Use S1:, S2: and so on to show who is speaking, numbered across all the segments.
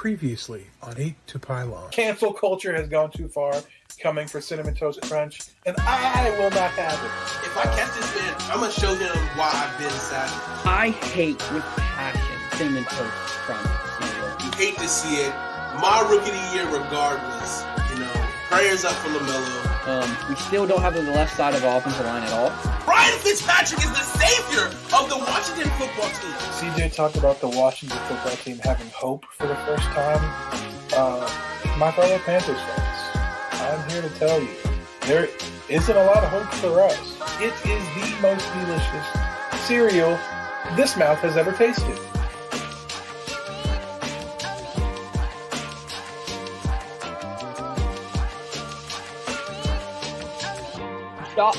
S1: Previously on 8 to Pylon.
S2: Cancel culture has gone too far, coming for Cinnamon Toast Crunch, and I will not have it.
S3: If I catch this man, I'm going to show him why I've been savage.
S4: I hate with passion Cinnamon Toast Crunch cereal.
S3: You hate to see it. My rookie of the year regardless. Prayers up for LaMelo.
S4: We still don't have the left side of the offensive line at all.
S3: Ryan Fitzpatrick is the savior of the Washington football team.
S2: CJ talked about the Washington football team having hope for the first time. My fellow Panthers fans, I'm here to tell you, there isn't a lot of hope for us. It is the most delicious cereal this mouth has ever tasted.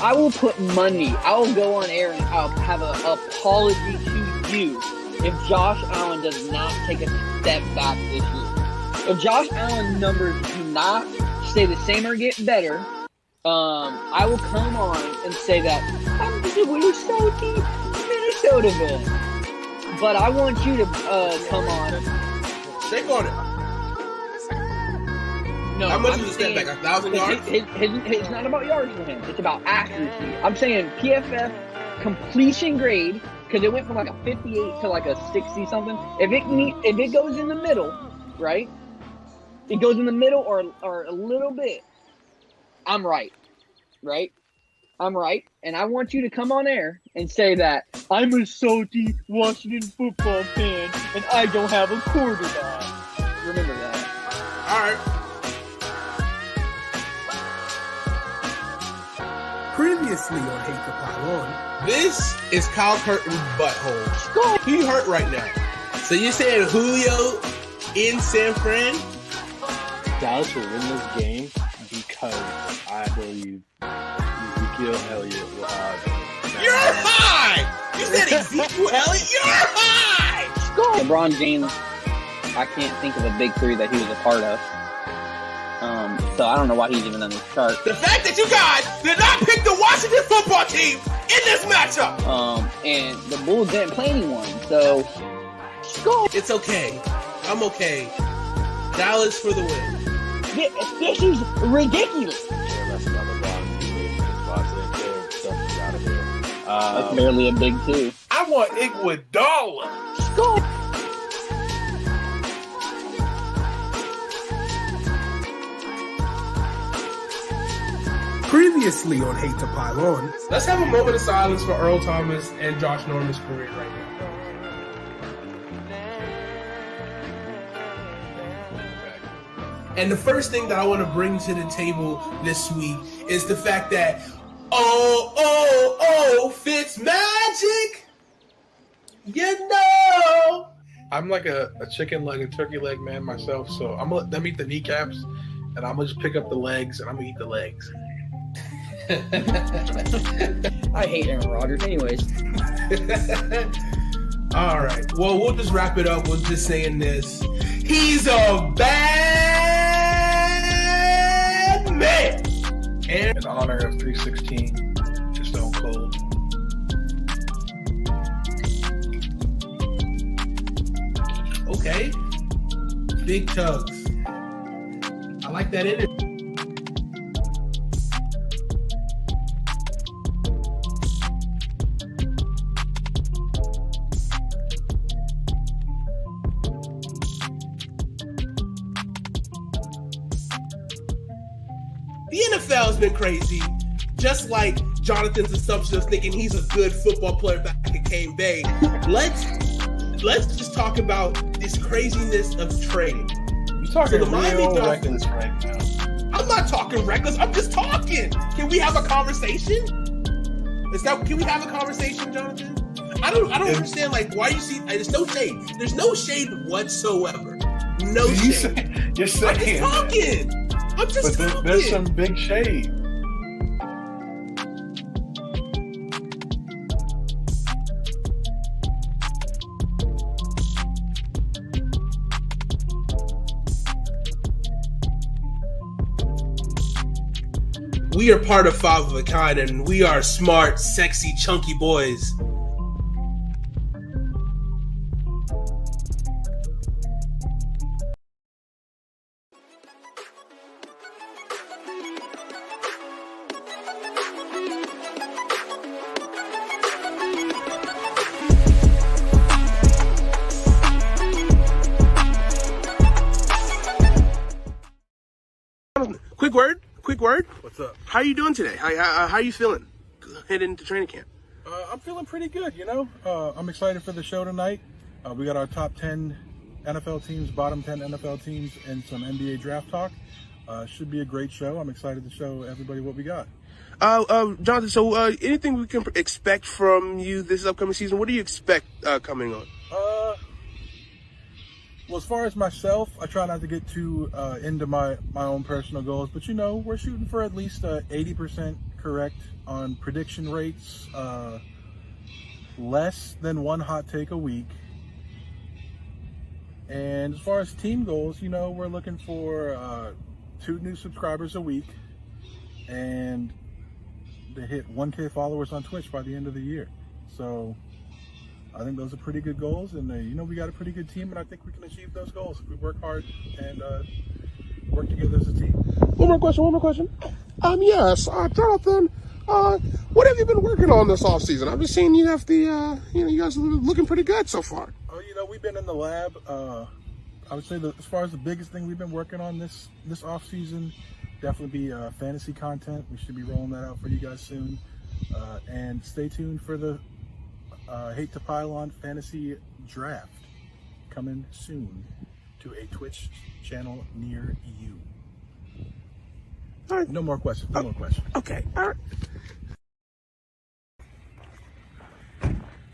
S4: I will put money. I will go on air and I'll have an apology to you if Josh Allen does not take a step back this year. If Josh Allen numbers do not stay the same or get better, I will come on and say that I'm just a Minnesota fan. But I want you to come on.
S3: Shake on it.
S4: No,
S3: how much is the step back? 1,000 yards?
S4: It's not about yards for him. It's about accuracy. I'm saying PFF completion grade, because it went from like a 58 to like a 60 something. If it goes in the middle, right? It goes in the middle or a little bit. I'm right, right? I'm right, and I want you to come on air and say that I'm a salty Washington football fan and I don't have a quarterback. Remember that.
S3: All right.
S1: Previously on Hate to Pylon.
S3: This is Kyle Curtin's butthole. He hurt right now. So you're saying Julio in San Fran?
S5: Dallas will win this game because I believe Ezekiel Elliott will have...
S3: You're high! You said Ezekiel Elliott? You're high!
S4: LeBron James, I can't think of a big three that he was a part of. So I don't know why he's even on this chart.
S3: The fact that you guys did not pick the Washington football team in this matchup.
S4: And the Bulls didn't play anyone, so
S3: it's okay. I'm okay. Dallas for the win.
S4: This is ridiculous. That's barely a big two.
S2: I want Iguodala.
S4: Score.
S1: Previously on Hate to Pylon.
S3: Let's have a moment of silence for Earl Thomas and Josh Norman's career right now. And the first thing that I want to bring to the table this week is the fact that, Fitz Magic, you know.
S2: I'm like a chicken leg and turkey leg man myself, so I'm gonna let them eat the kneecaps, and I'm gonna just pick up the legs, and I'm gonna eat the legs.
S4: I hate Aaron Rodgers anyways.
S3: All right. Well, we'll just wrap it up with just saying this. He's a bad man.
S2: And in honor of 316 to Stone Cold.
S3: Okay. Big tugs. I like that energy. The NFL has been crazy, just like Jonathan's assumption of thinking he's a good football player back in Cane Bay. Let's just talk about this craziness of trading.
S2: You're talking
S3: So the Miami
S2: real
S3: Dolphins-
S2: reckless right now.
S3: I'm not talking reckless. I'm just talking. Can we have a conversation? Can we have a conversation, Jonathan? I don't understand. Like, why you see? There's no shade. There's no shade whatsoever. No shade.
S2: You're saying
S3: I'm just talking. I'm just
S2: but
S3: talking.
S2: there's some big shade.
S3: We are part of Five of a Kind, and we are smart, sexy, chunky boys. Quick word.
S1: What's up?
S3: How you doing today? How you feeling heading into training camp?
S2: I'm feeling pretty good, I'm excited for the show tonight. We got our top 10 NFL teams, bottom 10 NFL teams, and some NBA draft talk. Should be a great show. I'm excited to show everybody what we got.
S3: Jonathan, so anything we can expect from you this upcoming season? What do you expect coming on?
S2: Well, as far as myself, I try not to get too into my own personal goals, but we're shooting for at least 80% correct on prediction rates, less than one hot take a week. And as far as team goals, we're looking for 2 new subscribers a week and to hit 1K followers on Twitch by the end of the year. So I think those are pretty good goals, and we got a pretty good team, and I think we can achieve those goals if we work hard and work together as a team.
S3: One more question. Yes, Jonathan, what have you been working on this off season? I've been seeing you have the, you guys are looking pretty good so far.
S2: Oh, we've been in the lab. I would say that as far as the biggest thing we've been working on this off season, definitely be fantasy content. We should be rolling that out for you guys soon, and stay tuned for the Hate to Pylon Fantasy Draft coming soon to a Twitch channel near you.
S3: All right.
S2: No more questions.
S3: Okay. All right.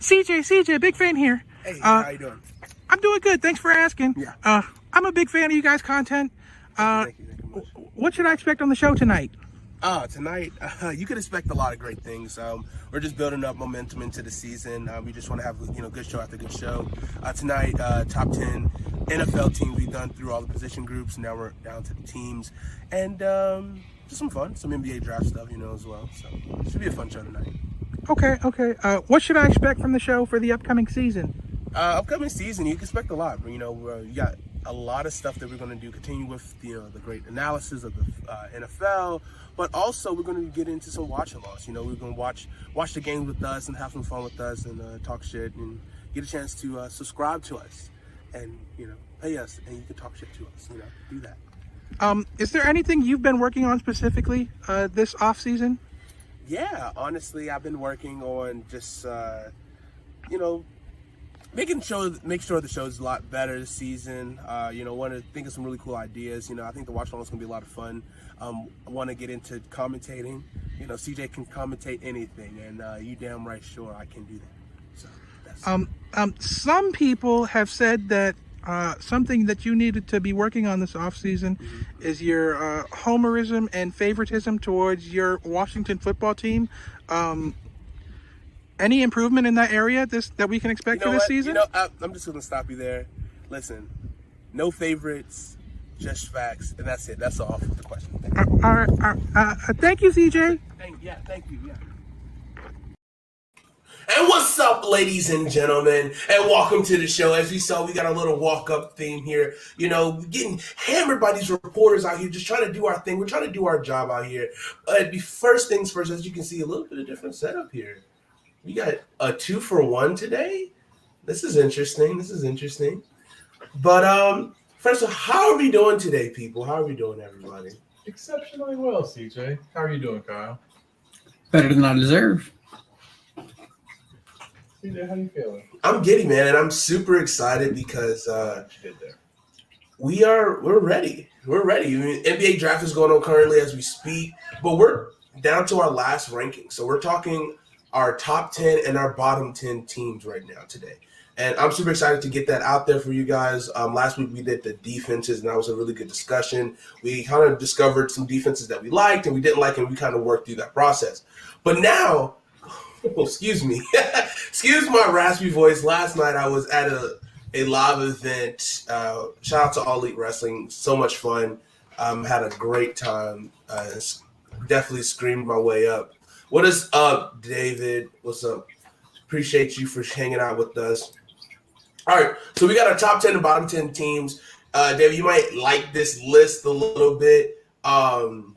S6: CJ, big fan here.
S3: Hey, how you doing?
S6: I'm doing good. Thanks for asking.
S3: Yeah.
S6: I'm a big fan of you guys' content.
S3: Thank you much.
S6: What should I expect on the show tonight?
S3: Tonight, you can expect a lot of great things. We're just building up momentum into the season. We just want to have, good show after good show. Tonight, top 10 NFL teams we've done through all the position groups. Now we're down to the teams. And just some fun, some NBA draft stuff, as well. So it should be a fun show tonight.
S6: Okay. What should I expect from the show for the upcoming season?
S3: Upcoming season, you can expect a lot. You got a lot of stuff that we're going to do. Continue with the great analysis of the NFL, but also we're going to get into some watch alongs. We're going to watch the game with us and have some fun with us and talk shit and get a chance to subscribe to us and pay us and you can talk shit to us. Do that.
S6: Is there anything you've been working on specifically this off season?
S3: Yeah, honestly, I've been working on just make sure the show's a lot better this season. Want to think of some really cool ideas. I think the watch along is gonna be a lot of fun. I want to get into commentating. CJ can commentate anything, and you damn right sure I can do that. So that's
S6: some people have said that something that you needed to be working on this off season is your homerism and favoritism towards your Washington football team. Any improvement in that area that we can expect for this season?
S3: I'm just going to stop you there. Listen, no favorites, just facts, and that's it. That's all for the question.
S6: Thank you, CJ.
S3: Thank you. Yeah. And what's up, ladies and gentlemen, and welcome to the show. As we saw, we got a little walk-up theme here. Getting hammered by these reporters out here, just trying to do our thing. We're trying to do our job out here. First things first, as you can see, a little bit of different setup here. We got a 2-for-1 today. This is interesting. But first of all, how are we doing today, people? How are we doing, everybody?
S2: Exceptionally well, CJ. How are you doing, Kyle?
S7: Better than I deserve.
S2: CJ, how you feeling?
S3: I'm giddy, man, and I'm super excited because we're ready. We're ready. NBA draft is going on currently as we speak, but we're down to our last ranking. So we're talking our top 10 and our bottom 10 teams right now today. And I'm super excited to get that out there for you guys. Last week we did the defenses, and that was a really good discussion. We kind of discovered some defenses that we liked and we didn't like, and we kind of worked through that process. But now, excuse me, excuse my raspy voice. Last night I was at a live event. Shout out to All Elite Wrestling. So much fun. Had a great time. Definitely screamed my way up. What is up, David? What's up? Appreciate you for hanging out with us. All right, so we got our top 10 and bottom 10 teams. David, you might like this list a little bit.
S2: You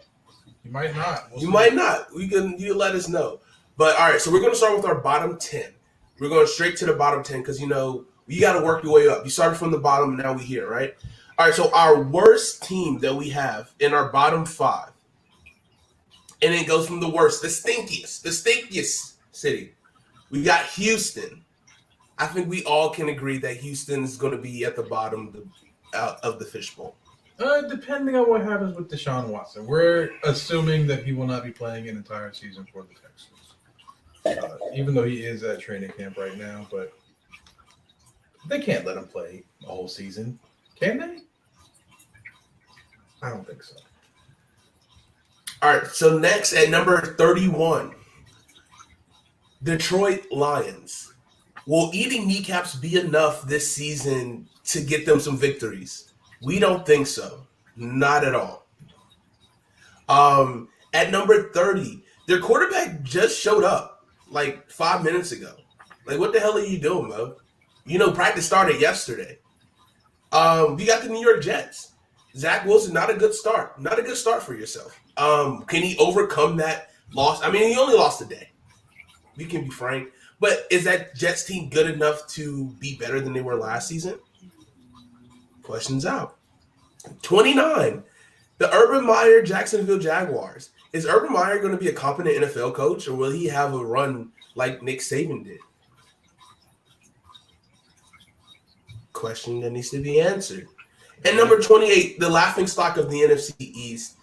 S2: might not.
S3: You might not. You let us know. But all right, so we're going to start with our bottom 10. We're going straight to the bottom 10 because, you got to work your way up. You started from the bottom, and now we're here, right? All right, so our worst team that we have in our bottom 5 And it goes from the worst, the stinkiest city. We got Houston. I think we all can agree that Houston is going to be at the bottom of the fishbowl.
S6: Depending on what happens with Deshaun Watson. We're assuming that he will not be playing an entire season for the Texans. Even though he is at training camp right now, but they can't let him play the whole season. Can they? I don't think so.
S3: All right, so next at number 31, Detroit Lions. Will eating kneecaps be enough this season to get them some victories? We don't think so. Not at all. At number 30, their quarterback just showed up like 5 minutes ago. Like, what the hell are you doing, Mo? You know, practice started yesterday. We got the New York Jets. Zach Wilson, not a good start. Not a good start for yourself. Can he overcome that loss? I mean, he only lost a day. We can be frank. But is that Jets team good enough to be better than they were last season? Questions out. 29, the Urban Meyer Jacksonville Jaguars. Is Urban Meyer going to be a competent NFL coach, or will he have a run like Nick Saban did? Question that needs to be answered. And number 28, the laughingstock of the NFC East.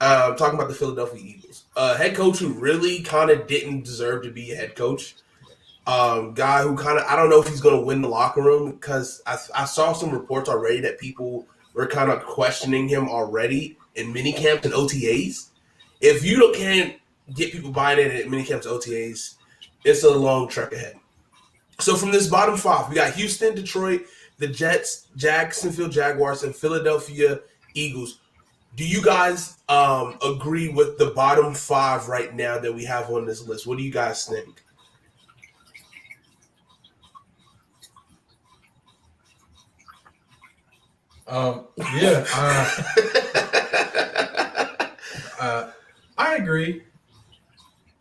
S3: Talking about the Philadelphia Eagles. Head coach who really kind of didn't deserve to be a head coach. Guy who kind of, I don't know if he's going to win the locker room, because I saw some reports already that people were kind of questioning him already in mini camps and OTAs. If you can't get people buying in at mini camps and OTAs, it's a long trek ahead. So from this bottom five, we got Houston, Detroit, the Jets, Jacksonville Jaguars, and Philadelphia Eagles. Do you guys agree with the bottom five right now that we have on this list? What do you guys think?
S6: I agree.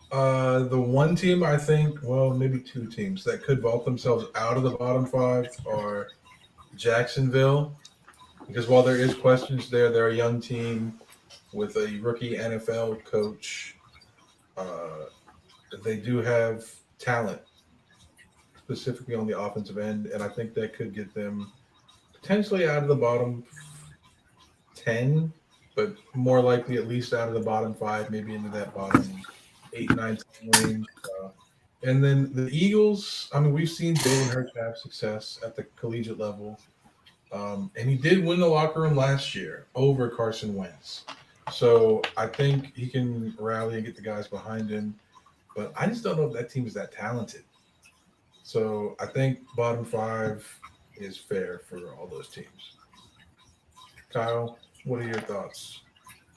S6: The one team I think, well, maybe two teams that could vault themselves out of the bottom five are Jacksonville, because while there is questions there, they're a young team with a rookie NFL coach. They do have talent, specifically on the offensive end, and I think that could get them potentially out of the bottom 10, but more likely at least out of the bottom 5, maybe into that bottom 8, 9, 10 range. And then the Eagles, I mean, we've seen Jalen Hurts have success at the collegiate level. And he did win the locker room last year over Carson Wentz. So I think he can rally and get the guys behind him. But I just don't know if that team is that talented. So I think bottom 5 is fair for all those teams. Kyle, what are your thoughts?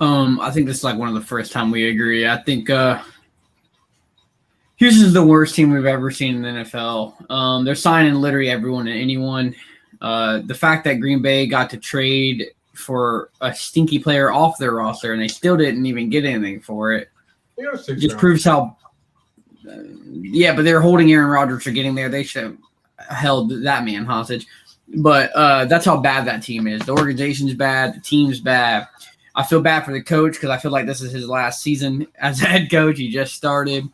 S7: I think this is like one of the first time we agree. I think Houston's the worst team we've ever seen in the NFL. They're signing literally everyone and anyone. The fact that Green Bay got to trade for a stinky player off their roster and they still didn't even get anything for it just proves how but they're holding Aaron Rodgers for getting there. They should have held that man hostage. But that's how bad that team is. The organization's bad. The team's bad. I feel bad for the coach because I feel like this is his last season as a head coach. He just started.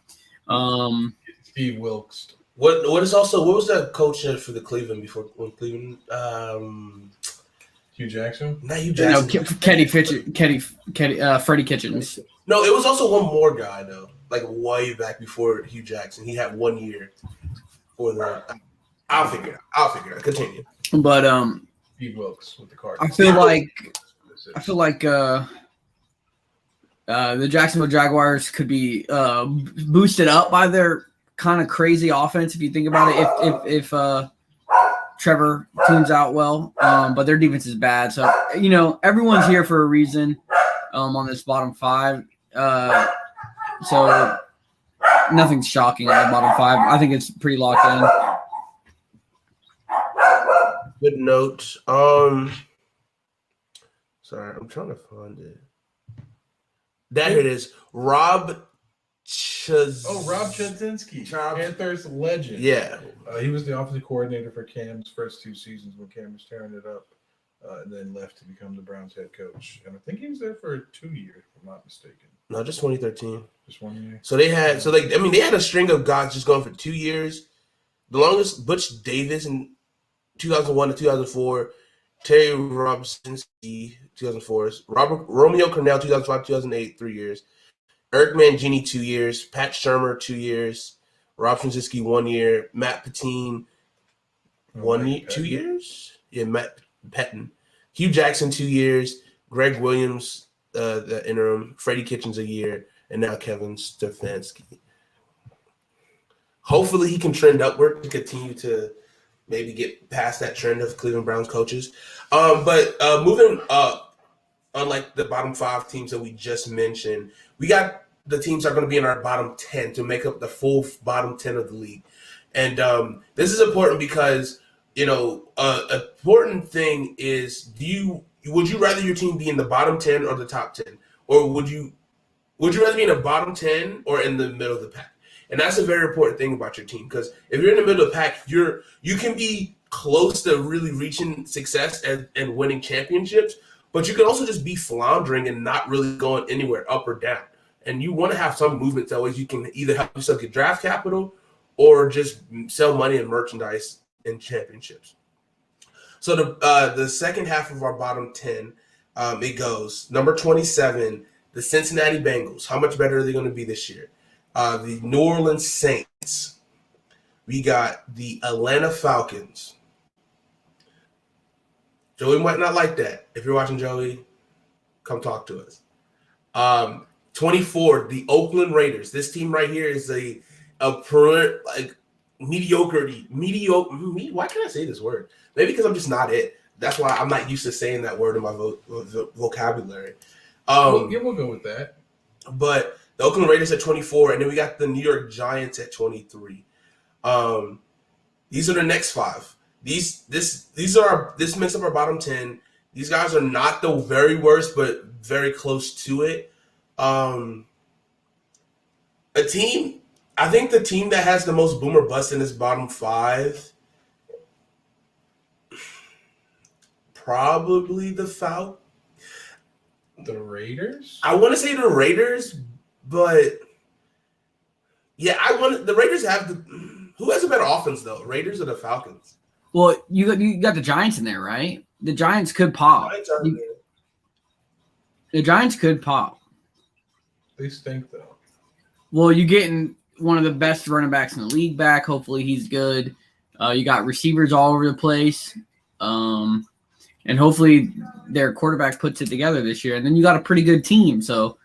S6: Steve Wilkes.
S3: What was that coach for the Cleveland before Cleveland?
S6: Hugh Jackson?
S3: Not Hugh Jackson.
S7: Freddie Kitchens.
S3: No, it was also one more guy though. Like way back before Hugh Jackson. He had 1 year for the. I'll figure it out. Continue.
S7: But
S6: Steve Wilkes with the Cardinals.
S7: I feel like the Jacksonville Jaguars could be boosted up by their kind of crazy offense if you think about it. If Trevor tunes out well, but their defense is bad. So everyone's here for a reason on this bottom 5. So nothing's shocking on the bottom 5. I think it's pretty locked in.
S3: Good note. Sorry, I'm trying to find it. There it is. Rob
S6: Chudzinski, Panthers legend.
S3: Yeah.
S6: He was the offensive coordinator for Cam's first 2 seasons when Cam was tearing it up, and then left to become the Browns head coach. And I think he was there for 2 years, if I'm not mistaken.
S3: No, just 2013.
S6: Just 1 year.
S3: So they had they had a string of guys just going for 2 years. The longest, Butch Davis in 2001 to 2004, Terry Robinson 2004, Romeo Cornell 2005 2008 3 years, Eric Mangini 2 years, Pat Shermer 2 years, Rob Straczynski 1 year, Matt Patine 2 years, Matt Patton, Hugh Jackson 2 years, Greg Williams the interim, Freddie Kitchens a year, and now Kevin Stefanski. Hopefully he can trend upward to continue to maybe get past that trend of Cleveland Browns coaches. But moving unlike the bottom 5 teams that we just mentioned, we got the teams that are going to be in our bottom 10 to make up the full bottom 10 of the league. And this is important because, important thing is, would you rather your team be in the bottom 10 or the top 10? Or would you rather be in the bottom 10 or in the middle of the pack? And that's a very important thing about your team, because if you're in the middle of the pack, you can be close to really reaching success and winning championships, but you can also just be floundering and not really going anywhere up or down. And you want to have some movement that way you can either help yourself get draft capital or just sell money and merchandise in championships. So the second half of our bottom 10, it goes number 27, the Cincinnati Bengals. How much better are they going to be this year? The New Orleans Saints. We got the Atlanta Falcons. Joey might not like that. If you're watching, Joey, come talk to us. 24, the Oakland Raiders. This team right here is a mediocre. Why can't I say this word? Maybe because I'm just not it. That's why I'm not used to saying that word in my vocabulary.
S6: We'll go with that.
S3: But the Oakland Raiders at 24, and then we got the New York Giants at 23. These are the next 5. This makes up our bottom 10. These guys are not the very worst, but very close to it. I think the team that has the most boom or bust in this bottom 5, probably the Falcons.
S6: The Raiders?
S3: I want to say the Raiders, but yeah, the Raiders have who has a better offense though, Raiders or the Falcons?
S7: Well, you got the Giants in there, right? The Giants could pop. The Giants could pop.
S6: They stink though.
S7: Well, you're getting one of the best running backs in the league back. Hopefully he's good. You got receivers all over the place. And hopefully their quarterback puts it together this year. And then you got a pretty good team. So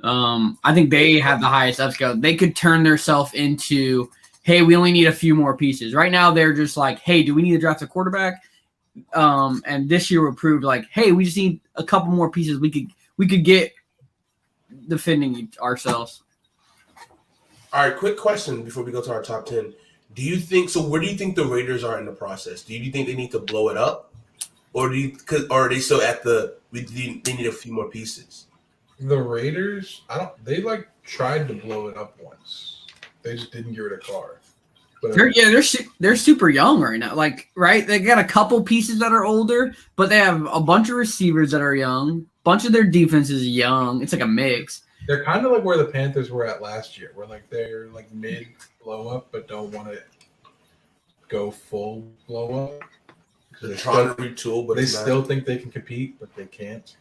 S7: I think they have the highest upscale. They could turn themselves into, hey, we only need a few more pieces. Right now they're just like, hey, do we need to draft a quarterback? And this year will prove like, hey, we just need a couple more pieces. We could get defending ourselves.
S3: All right, quick question before we go to our top 10. Where do you think the Raiders are in the process? Do you think they need to blow it up? Or are they still at they need a few more pieces?
S6: The Raiders, they tried to blow it up once. They just didn't give it a car. But
S7: They're super young right now. Right? They got a couple pieces that are older, but they have a bunch of receivers that are young. Bunch of their defense is young. It's like a mix.
S6: They're kind of like where the Panthers were at last year, where they're mid blow up, but don't want to go full blow up.
S3: They're trying to retool, but
S6: they still think they can compete, but they can't.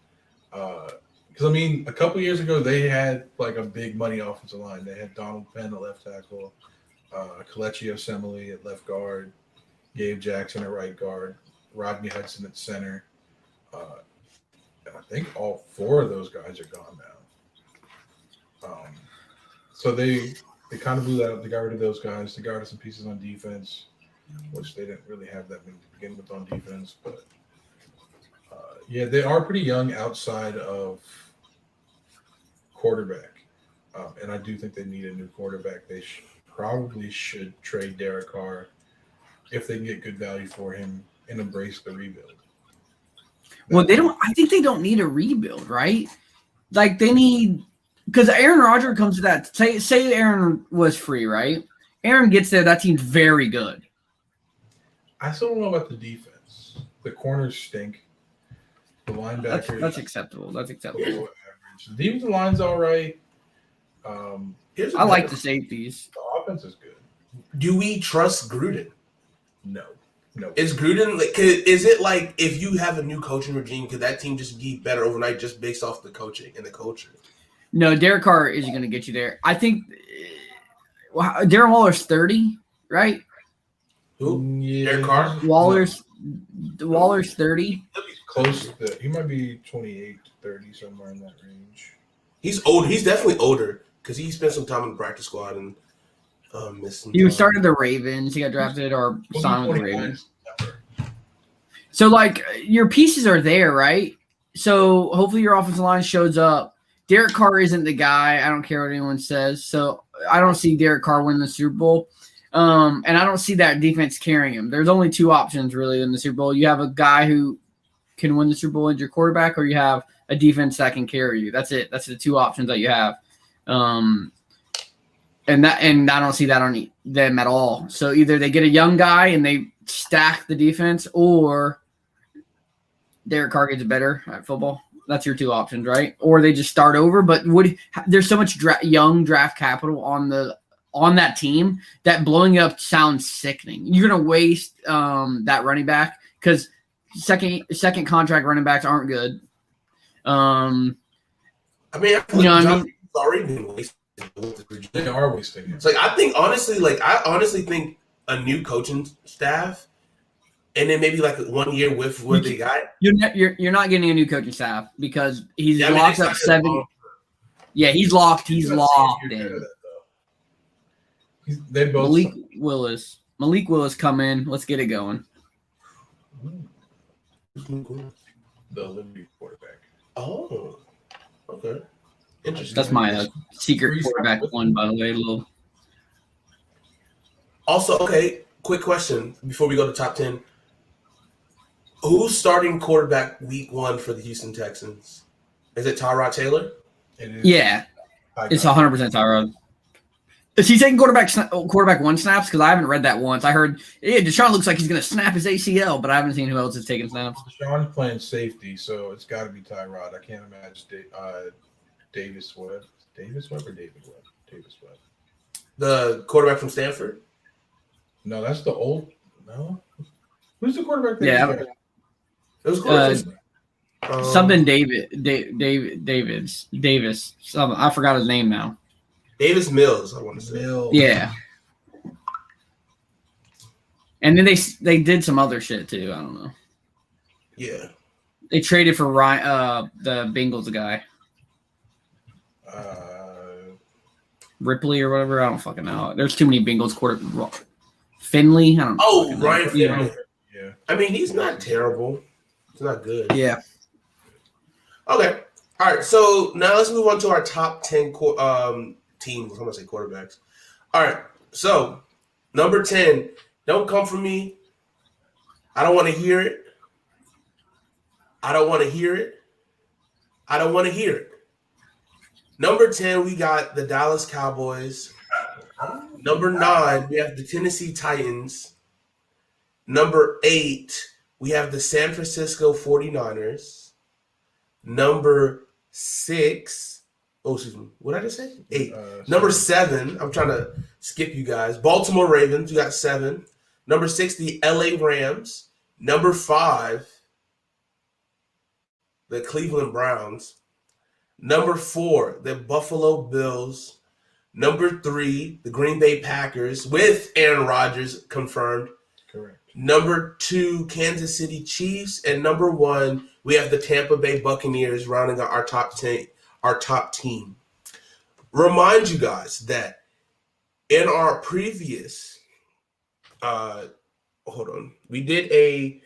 S6: Because a couple years ago they had a big money offensive line. They had Donald Penn at left tackle, Kelechi Osemele at left guard, Gabe Jackson at right guard, Rodney Hudson at center. And I think all 4 of those guys are gone now. So they kind of blew that up. They got rid of those guys. They got rid of some pieces on defense, which they didn't really have that many to begin with on defense. But, they are pretty young outside of quarterback. And I do think they need a new quarterback. They probably should trade Derek Carr if they can get good value for him and embrace the rebuild.
S7: Well, I think they don't need a rebuild, right? They need – because Aaron Rodgers comes to that. Say Aaron was free, right? Aaron gets there. That team's very good.
S6: I still don't know about the defense. The corners stink. The linebackers.
S7: That's acceptable. That's acceptable.
S6: Average. The defensive line's all right.
S3: Here's a
S7: I like
S3: better-
S7: the safeties.
S6: The offense is good.
S3: Do we trust Gruden?
S6: No.
S3: Is Gruden like? Is it like if you have a new coaching regime, could that team just be better overnight just based off the coaching and the culture?
S7: No, Derek Carr isn't going to get you there. I think Darren Waller's 30, right?
S3: Who?
S6: Yeah,
S3: Derek Carr?
S7: Waller's 30.
S6: Close to he might be 28 to 30, somewhere in that range.
S3: He's old. He's definitely older because he spent some time in the practice squad and missed some
S7: He
S3: time.
S7: started the Ravens. He got drafted or signed with the
S6: 29
S7: Ravens.
S6: September.
S7: So, like, your pieces are there, right? So, hopefully your offensive line shows up. Derek Carr isn't the guy. I don't care what anyone says. So, I don't see Derek Carr win the Super Bowl. And I don't see that defense carrying him. There's only two options, really, in the Super Bowl. You have a guy who can win the Super Bowl as your quarterback, or you have a defense that can carry you. That's it. That's the two options that you have. And I don't see that on them at all. So either they get a young guy and they stack the defense, or Derek Carr gets better at football. That's your two options, right? Or they just start over. But there's so much young draft capital on that team that blowing up sounds sickening. You're gonna waste that running back because second contract running backs aren't good.
S3: I mean, I feel like John's already been wasted.
S6: They are wasting it.
S3: It's like I honestly think a new coaching staff, and then maybe like 1 year with what they got.
S7: You're not getting a new coaching staff because he's locked up 7. Yeah, he's locked. He's locked in.
S6: They both
S7: Malik Willis come in. Let's get it going.
S6: the Liberty quarterback.
S3: Oh, okay. Interesting.
S7: That's my secret quarterback one, by the way.
S3: Also, okay, quick question before we go to top 10. Who's starting quarterback week 1 for the Houston Texans? Is it Tyrod Taylor?
S6: It is.
S7: Yeah, it's 100% Tyrod. Is he taking quarterback one snaps? Because I haven't read that once. I heard Deshaun looks like he's going to snap his ACL, but I haven't seen who else is taking snaps.
S6: Deshaun's playing safety, so it's got to be Tyrod. I can't imagine Davis Webb. Davis Webb or David Webb? Davis Webb.
S3: The quarterback from Stanford?
S6: No, that's the old. No. Who's the quarterback?
S3: It was quarterback.
S7: Something Davis. Something, I forgot his name now.
S3: Davis Mills, I want to say.
S7: Yeah. And then they did some other shit too. I don't know.
S3: Yeah.
S7: They traded for Ryan, the Bengals guy. Ripley or whatever. I don't fucking know. There's too many Bengals Finley. I don't know.
S3: Oh, Ryan Finley.
S6: Yeah.
S3: I mean, he's not terrible. It's not good.
S7: Yeah.
S3: Okay. All right. So now let's move on to our top 10 teams. I'm going to say quarterbacks. All right. So number 10, don't come for me. I don't want to hear it. I don't want to hear it. I don't want to hear it. Number 10, we got the Dallas Cowboys. Number 9, we have the Tennessee Titans. Number 8, we have the San Francisco 49ers. Number 6, excuse me, what did I just say? 8. Number 7, I'm trying to skip you guys. Baltimore Ravens, we got 7. Number 6, the LA Rams. Number 5, the Cleveland Browns. Number 4, the Buffalo Bills. Number 3, the Green Bay Packers with Aaron Rodgers confirmed.
S6: Correct.
S3: Number 2, Kansas City Chiefs. And number 1, we have the Tampa Bay Buccaneers rounding out our top team. Remind you guys that in our previous we did a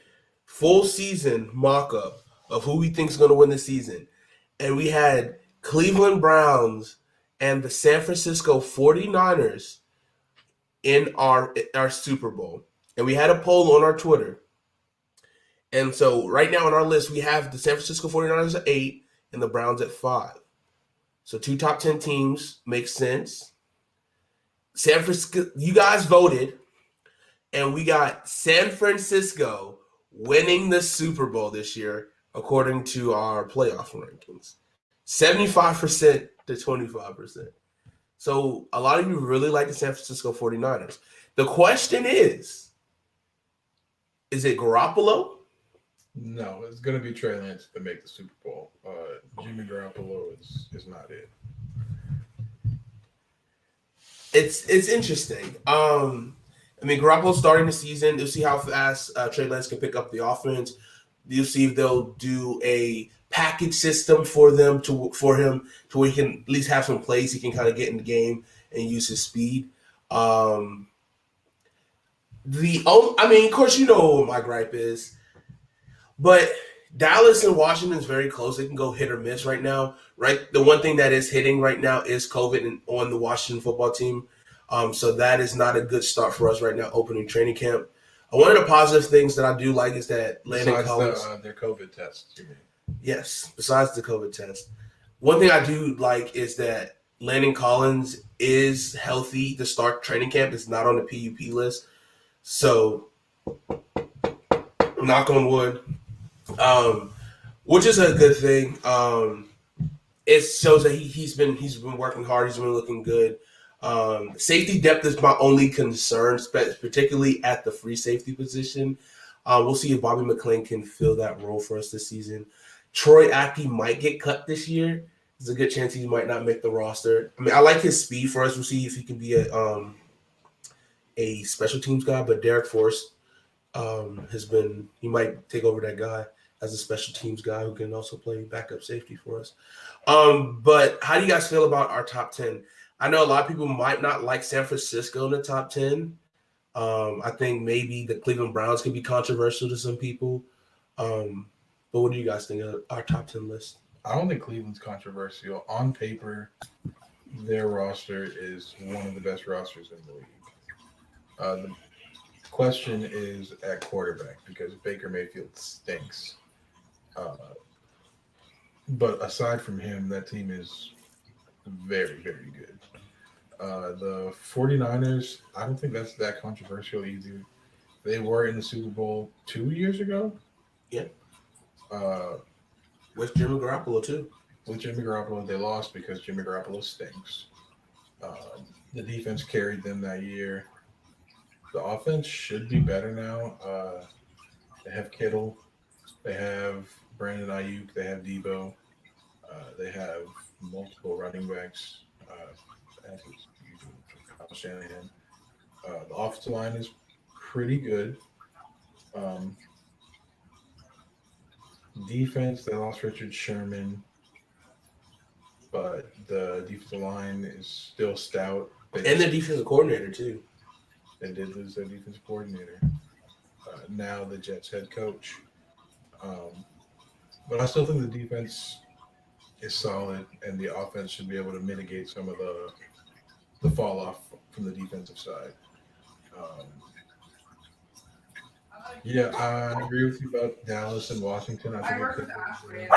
S3: full season mock-up of who we think is going to win the season. And we had Cleveland Browns and the San Francisco 49ers in our Super Bowl. And we had a poll on our Twitter. And so right now on our list, we have the San Francisco 49ers at 8 and the Browns at 5. So 2 top 10 teams makes sense. San Francisco, you guys voted, and we got San Francisco winning the Super Bowl this year, according to our playoff rankings. 75% to 25%. So a lot of you really like the San Francisco 49ers. The question is it Garoppolo?
S6: No, it's going to be Trey Lance to make the Super Bowl. Jimmy Garoppolo is not it.
S3: It's interesting. I mean, Garoppolo's starting the season. You'll see how fast Trey Lance can pick up the offense. You'll see if they'll do a package system for him to where he can at least have some plays he can kind of get in the game and use his speed. Of course, you know what my gripe is, but Dallas and Washington is very close. They can go hit or miss right now. Right, the one thing that is hitting right now is COVID on the Washington football team. So that is not a good start for us right now. Opening training camp. One of the positive things that I do like is that Landon Collins.
S6: Their COVID tests. You mean?
S3: Yes, besides the COVID test. One thing I do like is that Landon Collins is healthy to start training camp. It's not on the PUP list. So, knock on wood, which is a good thing. It shows that he's been working hard. He's been looking good. Safety depth is my only concern, particularly at the free safety position. We'll see if Bobby McClain can fill that role for us this season. Troy Apke might get cut this year. There's a good chance he might not make the roster. I mean, I like his speed for us. We'll see if he can be a special teams guy. But Derek Forrest he might take over that guy as a special teams guy who can also play backup safety for us. But how do you guys feel about our top 10? I know a lot of people might not like San Francisco in the top 10. I think maybe the Cleveland Browns could be controversial to some people. But what do you guys think of our top 10 list?
S6: I don't think Cleveland's controversial. On paper, their roster is one of the best rosters in the league. The question is at quarterback because Baker Mayfield stinks. But aside from him, that team is very, very good. The 49ers, I don't think that's that controversial either. They were in the Super Bowl 2 years ago.
S3: Yeah. With Jimmy Garoppolo, too.
S6: With Jimmy Garoppolo, they lost because Jimmy Garoppolo stinks. The defense carried them that year. The offense should be better now. They have Kittle. They have Brandon Ayuk. They have Debo. They have multiple running backs. Kyle Shanahan. The offensive line is pretty good. Defense, they lost Richard Sherman, but the defensive line is still stout.
S3: And the defensive coordinator, too.
S6: They did lose their defensive coordinator. Now the Jets head coach. But I still think the defense is solid, and the offense should be able to mitigate some of the fall off from the defensive side. Yeah, I agree with you about Dallas and Washington. I think it could be.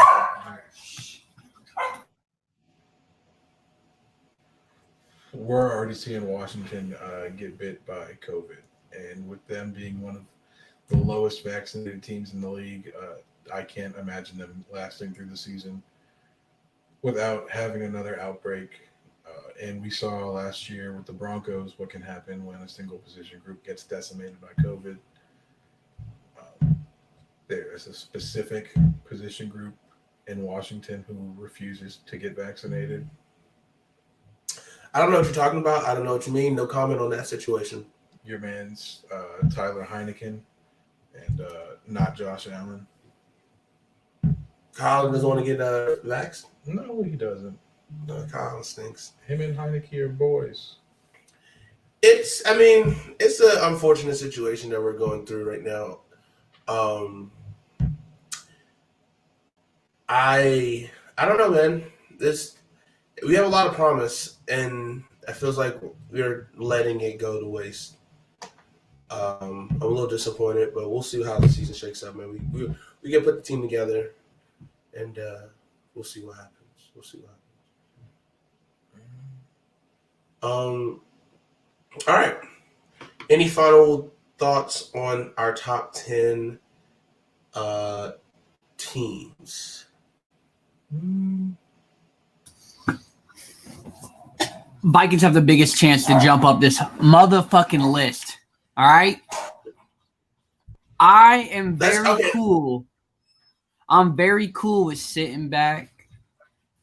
S6: We're already seeing Washington get bit by COVID, and with them being one of the lowest vaccinated teams in the league, I can't imagine them lasting through the season without having another outbreak. And we saw last year with the Broncos what can happen when a single position group gets decimated by COVID. There is a specific position group in Washington who refuses to get vaccinated.
S3: I don't know what you're talking about. I don't know what you mean. No comment on that situation.
S6: Your man's Tyler Heineken and not Josh Allen.
S3: Kyle doesn't want to get vaxxed?
S6: No, he doesn't.
S3: No, Kyle stinks.
S6: Him and Heineke are boys.
S3: It's an unfortunate situation that we're going through right now. I don't know, man. We have a lot of promise, and it feels like we're letting it go to waste. I'm a little disappointed, but we'll see how the season shakes out, man. We can put the team together, and we'll see what happens. All right. Any final thoughts on our top 10 teams?
S7: Vikings have the biggest chance to jump up this motherfucking list. All right? I am very cool. I'm very cool with sitting back,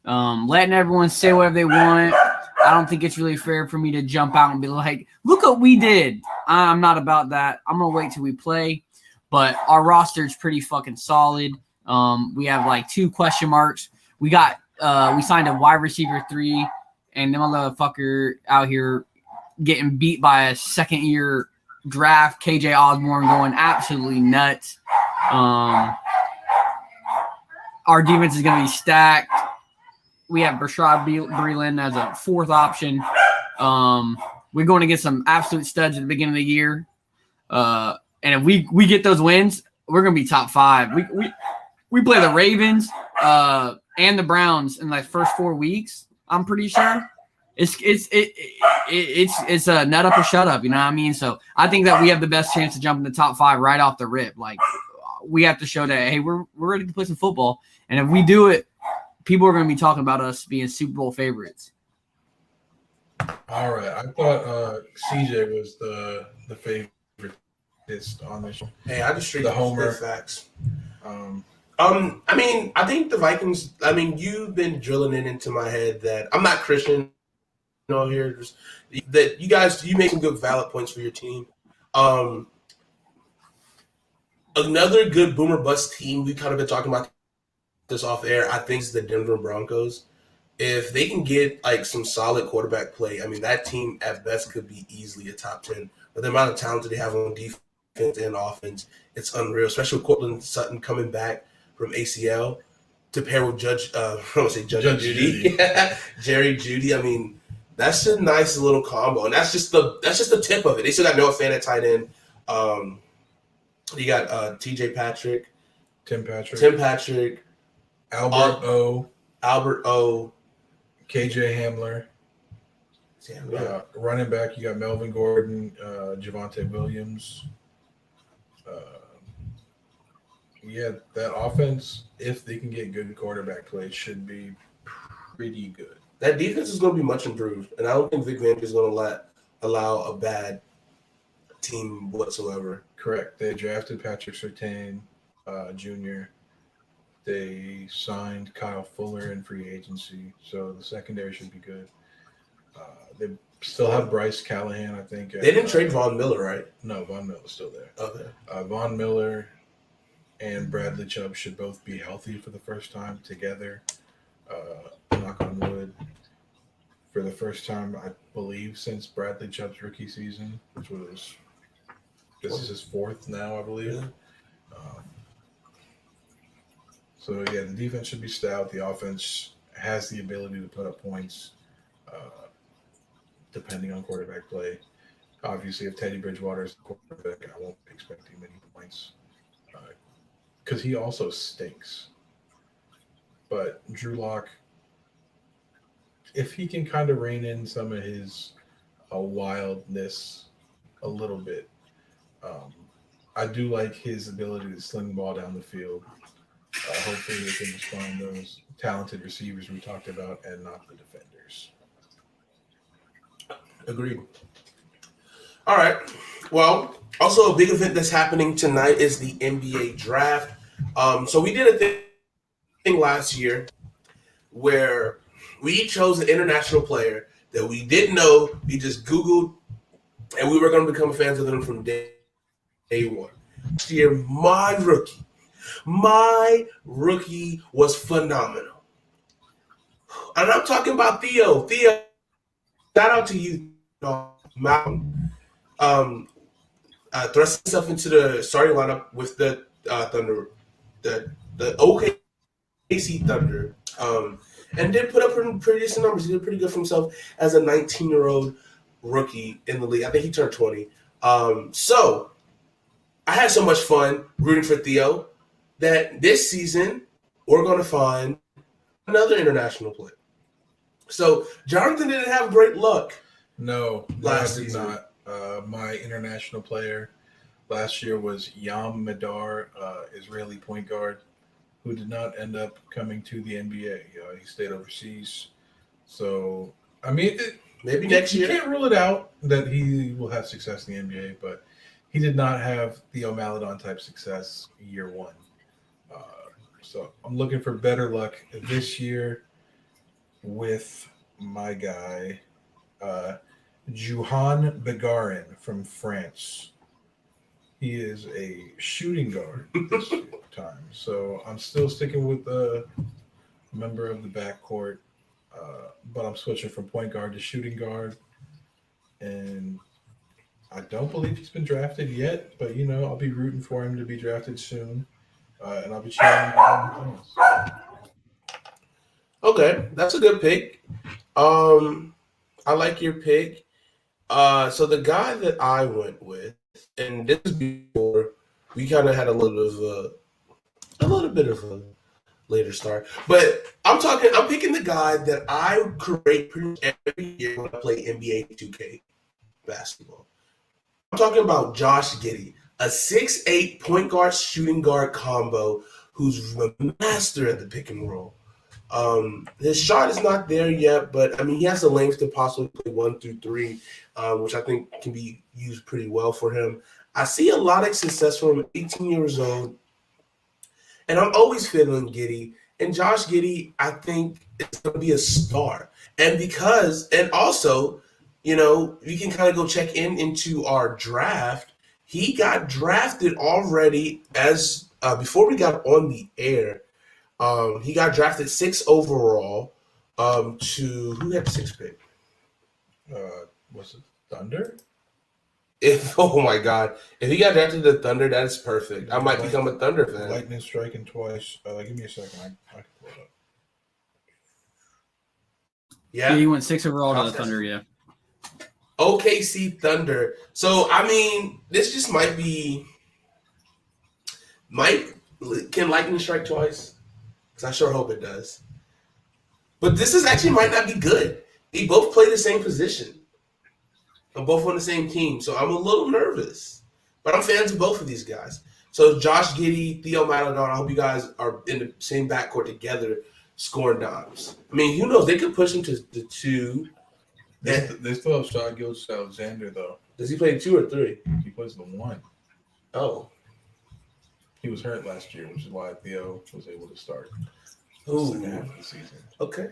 S7: letting everyone say whatever they want. I don't think it's really fair for me to jump out and be like, look what we did. I'm not about that. I'm going to wait till we play. But our roster is pretty fucking solid. We have like 2 question marks. We signed a wide receiver 3, and the motherfucker out here getting beat by a second-year draft, KJ Osborne going absolutely nuts. Our defense is going to be stacked. We have Brashad Breeland as a 4th option. We're going to get some absolute studs at the beginning of the year. And if we get those wins, we're going to be top 5. We play the Ravens and the Browns in the first 4 weeks, I'm pretty sure. It's a nut up or shut up, you know what I mean? So I think that we have the best chance to jump in the top 5 right off the rip. Like, we have to show that, hey, we're ready to play some football. And if we do it, people are going to be talking about us being Super Bowl favorites.
S6: All right. I thought CJ was the favorite on this show.
S3: Hey, I just straight
S6: the homer
S3: facts. I mean, I think the Vikings. I mean, you've been drilling it into my head that I'm not Christian. Here, just that you make some good valid points for your team. Another good boomer bust team. We kind of been talking about this off air. I think is the Denver Broncos. If they can get like some solid quarterback play, I mean, that team at best could be easily a top 10. But the amount of talent that they have on defense and offense, it's unreal. Especially with Cortland Sutton coming back from ACL to pair with Judge Judy, Jerry Judy. I mean, that's a nice little combo, and that's just the tip of it. They still got Noah Fant at tight end. You got T.J. Patrick,
S6: Tim Patrick, Albert O, KJ Hamler. Running back, you got Melvin Gordon, Javonte Williams. That offense, if they can get good quarterback play, should be pretty good.
S3: That defense is going to be much improved, and I don't think Vic Fangio is going to allow a bad team whatsoever.
S6: Correct. They drafted Patrick Surtain Jr. They signed Kyle Fuller in free agency, so the secondary should be good. They still have Bryce Callahan, I think.
S3: They didn't trade Von Miller, right?
S6: No, Von Miller's still there.
S3: Okay.
S6: Von Miller and Bradley Chubb should both be healthy for the first time together. Knock on wood. For the first time, I believe, since Bradley Chubb's rookie season, which was this is his 4th now, I believe.
S3: Yeah.
S6: The defense should be stout. The offense has the ability to put up points, depending on quarterback play. Obviously, if Teddy Bridgewater is the quarterback, I won't be expecting many points because he also stinks. But Drew Lock, if he can kind of rein in some of his wildness a little bit, I do like his ability to sling the ball down the field. Hopefully they can just find those talented receivers we talked about and not the defenders.
S3: Agreed. All right. Well, also a big event that's happening tonight is the NBA draft. So we did a thing last year where we chose an international player that we didn't know. We just Googled, and we were going to become fans of them from day one. This year, my rookie was phenomenal. And I'm talking about Theo. Theo, shout out to you, Malcolm. Thrust himself into the starting lineup with the Thunder, the OKC Thunder, and did put up pretty decent numbers. He did pretty good for himself as a 19-year-old rookie in the league. I think he turned 20. So I had so much fun rooting for Theo that this season we're going to find another international player. So Jonathan didn't have great luck.
S6: No,
S3: last
S6: I did
S3: season.
S6: not. My international player last year was Yam Madar, Israeli point guard, who did not end up coming to the NBA. He stayed overseas. So, I mean,
S3: Maybe next
S6: You
S3: year.
S6: can't rule it out that he will have success in the NBA, but he did not have the Maladon type success year one. Uh, so I'm looking for better luck this year with my guy, Juhan Begarin from France. He is a shooting guard this time. So I'm still sticking with the member of the backcourt, but I'm switching from point guard to shooting guard. And I don't believe he's been drafted yet, but I'll be rooting for him to be drafted soon, and I'll be cheering him.
S3: Okay, that's a good pick. I like your pick. So the guy that I went with, and this is before we kind of had a little bit of a later start, but I'm picking the guy that I create pretty much every year when I play NBA 2K basketball. I'm talking about Josh Giddey, a 6'8" point guard shooting guard combo who's a master at the pick and roll. His shot is not there yet, but I mean he has the length to possibly play 1 through 3, which I think can be used pretty well for him. I see a lot of success from him, 18 years old, and I'm always feeling Giddey. And Josh Giddey, I think, is going to be a star. And also, you can kind of go check into our draft. He got drafted already as before we got on the air. He got drafted 6 overall. To who had the 6th pick?
S6: Was it Thunder?
S3: Oh my God! If he got drafted to the Thunder, that is perfect. I might become a Thunder fan.
S6: Lightning striking twice. Give me a second. I can pull it up.
S3: Yeah,
S7: he went 6 overall to the Thunder. Yeah.
S3: OKC Thunder. So I mean, this just might be. Can Lightning strike twice? Because I sure hope it does. But this might not be good. They both play the same position. I'm both on the same team, so I'm a little nervous. But I'm fans of both of these guys. So Josh Giddey, Theo Maladon, I hope you guys are in the same backcourt together scoring dimes. I mean, who knows? They could push him to the 2.
S6: They still have Shai Gilgeous-Alexander, though.
S3: Does he play 2 or 3?
S6: He plays the 1.
S3: Oh.
S6: He was hurt last year, which is why Theo was able to start the
S3: Ooh.
S6: second half of the season.
S3: Okay.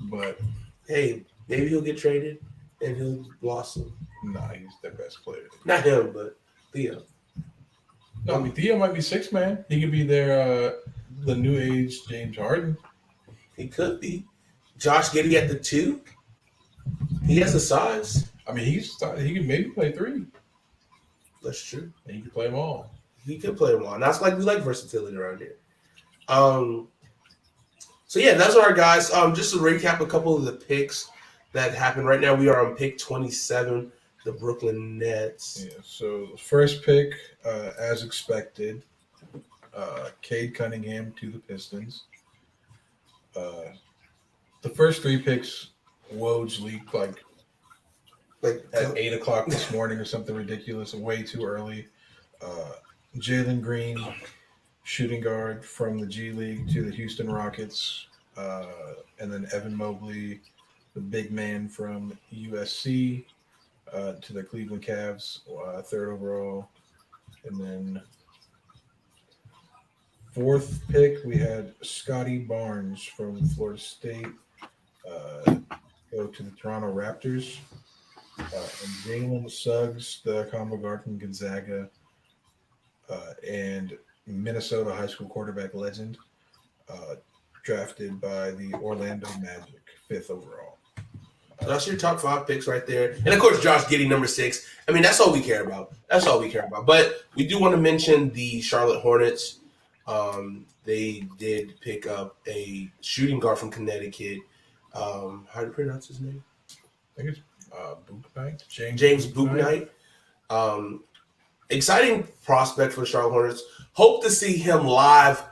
S6: But
S3: hey, maybe he'll get traded and he'll blossom.
S6: nah, he's their best player.
S3: Not him, but Theo.
S6: No, I mean Theo might be 6 man. He could be their the new age James Harden.
S3: He could be. Josh Giddey at the 2. He has the size.
S6: I mean, he could maybe play 3.
S3: That's true.
S6: And he could play them all.
S3: He could play them all. And that's we like versatility around here. So yeah, that's our guys. Just to recap a couple of the picks that happened right now. We are on pick 27, the Brooklyn Nets.
S6: Yeah. So the first pick, as expected, Cade Cunningham to the Pistons. The first 3 picks, Woj leaked like at 8:00 this morning or something ridiculous, way too early. Jalen Green, shooting guard from the G League to the Houston Rockets, and then Evan Mobley, the big man from USC, to the Cleveland Cavs, 3rd overall. And then 4th pick, we had Scotty Barnes from Florida State, go to the Toronto Raptors, and Jalen Suggs, the combo guard from Gonzaga, and Minnesota high school quarterback legend, drafted by the Orlando Magic, 5th overall.
S3: So that's your top 5 picks right there. And of course, Josh Giddey, number 6. I mean, that's all we care about. But we do want to mention the Charlotte Hornets. They did pick up a shooting guard from Connecticut. How do you pronounce his name?
S6: I think it's Bouknight.
S3: James Bouknight. Exciting prospect for the Charlotte Hornets. Hope to see him live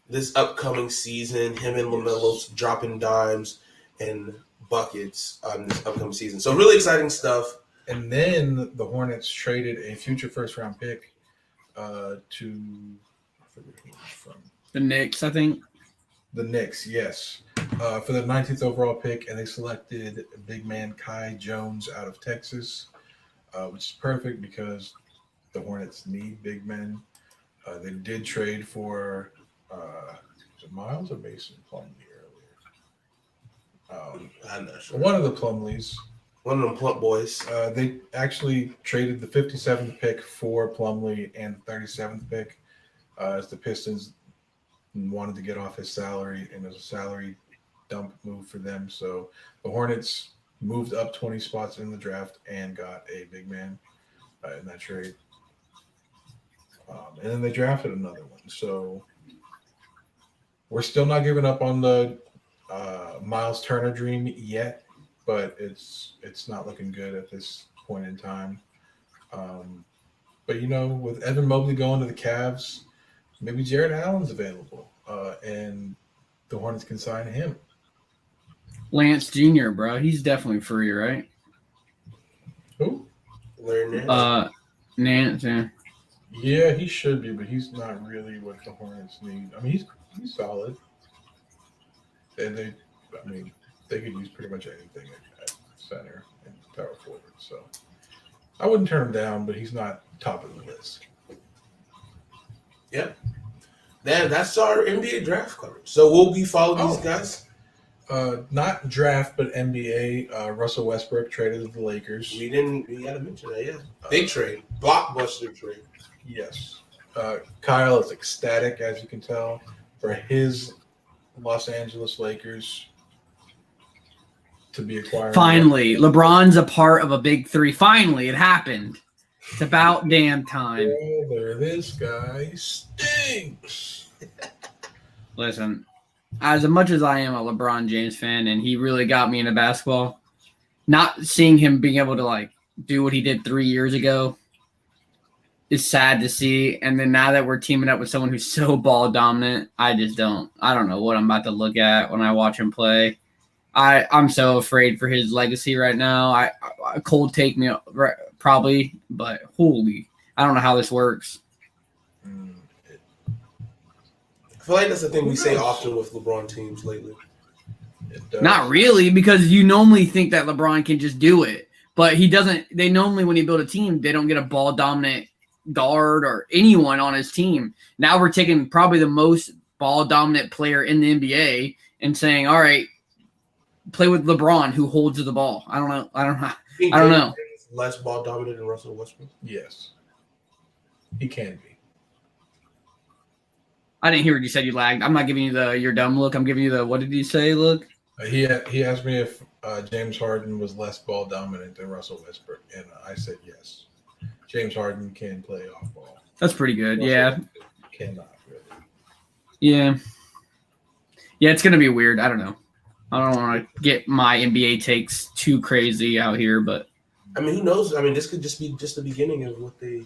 S3: this upcoming season. Him and LaMelo dropping dimes and buckets this upcoming season. So really exciting stuff.
S6: And then the Hornets traded a future first-round pick to I forget who it was from.
S7: The Knicks, I think.
S6: The Knicks, yes. for the 19th overall pick, and they selected big man Kai Jones out of Texas, which is perfect because the Hornets need big men. They did trade for was it Miles or Mason Plumlee earlier.
S3: I'm not sure.
S6: One of the Plumlees.
S3: One of them plump boys.
S6: They actually traded the 57th pick for Plumlee and the 37th pick as the Pistons wanted to get off his salary, and it was a salary dump move for them. So the Hornets moved up 20 spots in the draft and got a big man in that trade. And then they drafted another one. So we're still not giving up on the Miles Turner dream yet, but it's not looking good at this point in time. But, with Evan Mobley going to the Cavs, maybe Jared Allen's available, and the Hornets can sign him.
S7: Lance Jr., bro. He's definitely free, right?
S6: Who?
S3: Larry Nance.
S7: Nance, yeah.
S6: Yeah, he should be, but he's not really what the Hornets need. I mean, he's solid. And they could use pretty much anything at center and power forward. So I wouldn't turn him down, but he's not top of the list.
S3: Yep. That's our NBA draft coverage. So we'll be following these guys.
S6: Not draft, but NBA. Russell Westbrook traded to the Lakers.
S3: We gotta mention that, yeah. Big trade. Blockbuster trade.
S6: Yes. Kyle is ecstatic, as you can tell, for his Los Angeles Lakers to be acquired.
S7: Finally, LeBron's a part of a big three. Finally, it happened. It's about damn time.
S6: Brother, this guy stinks.
S7: Listen, as much as I am a LeBron James fan, and he really got me into basketball, not seeing him being able to do what he did 3 years ago is sad to see. And then now that we're teaming up with someone who's so ball dominant, I don't know what I'm about to look at when I watch him play. I'm so afraid for his legacy right now. I cold take me probably, but holy, I don't know how this works.
S3: I feel like that's the thing we say often with LeBron teams lately.
S7: Not really, because you normally think that LeBron can just do it, but he doesn't. They normally, when you build a team, they don't get a ball dominant guard or anyone on his team. Now we're taking probably the most ball dominant player in the NBA and saying, all right, play with LeBron who holds the ball. I don't know. I don't know.
S3: Less ball dominant than Russell Westbrook?
S6: Yes. He can be.
S7: I didn't hear what you said. You lagged. I'm not giving you your dumb look. I'm giving you the, what did he say, look?
S6: He asked me if James Harden was less ball dominant than Russell Westbrook, and I said yes. James Harden can play off ball.
S7: That's pretty good.
S6: Russell
S7: Yeah.
S6: Westbrook cannot really.
S7: Yeah. Yeah, it's going to be weird. I don't know. I don't want to get my NBA takes too crazy out here, but.
S3: I mean, who knows? I mean, this could just be the beginning of what they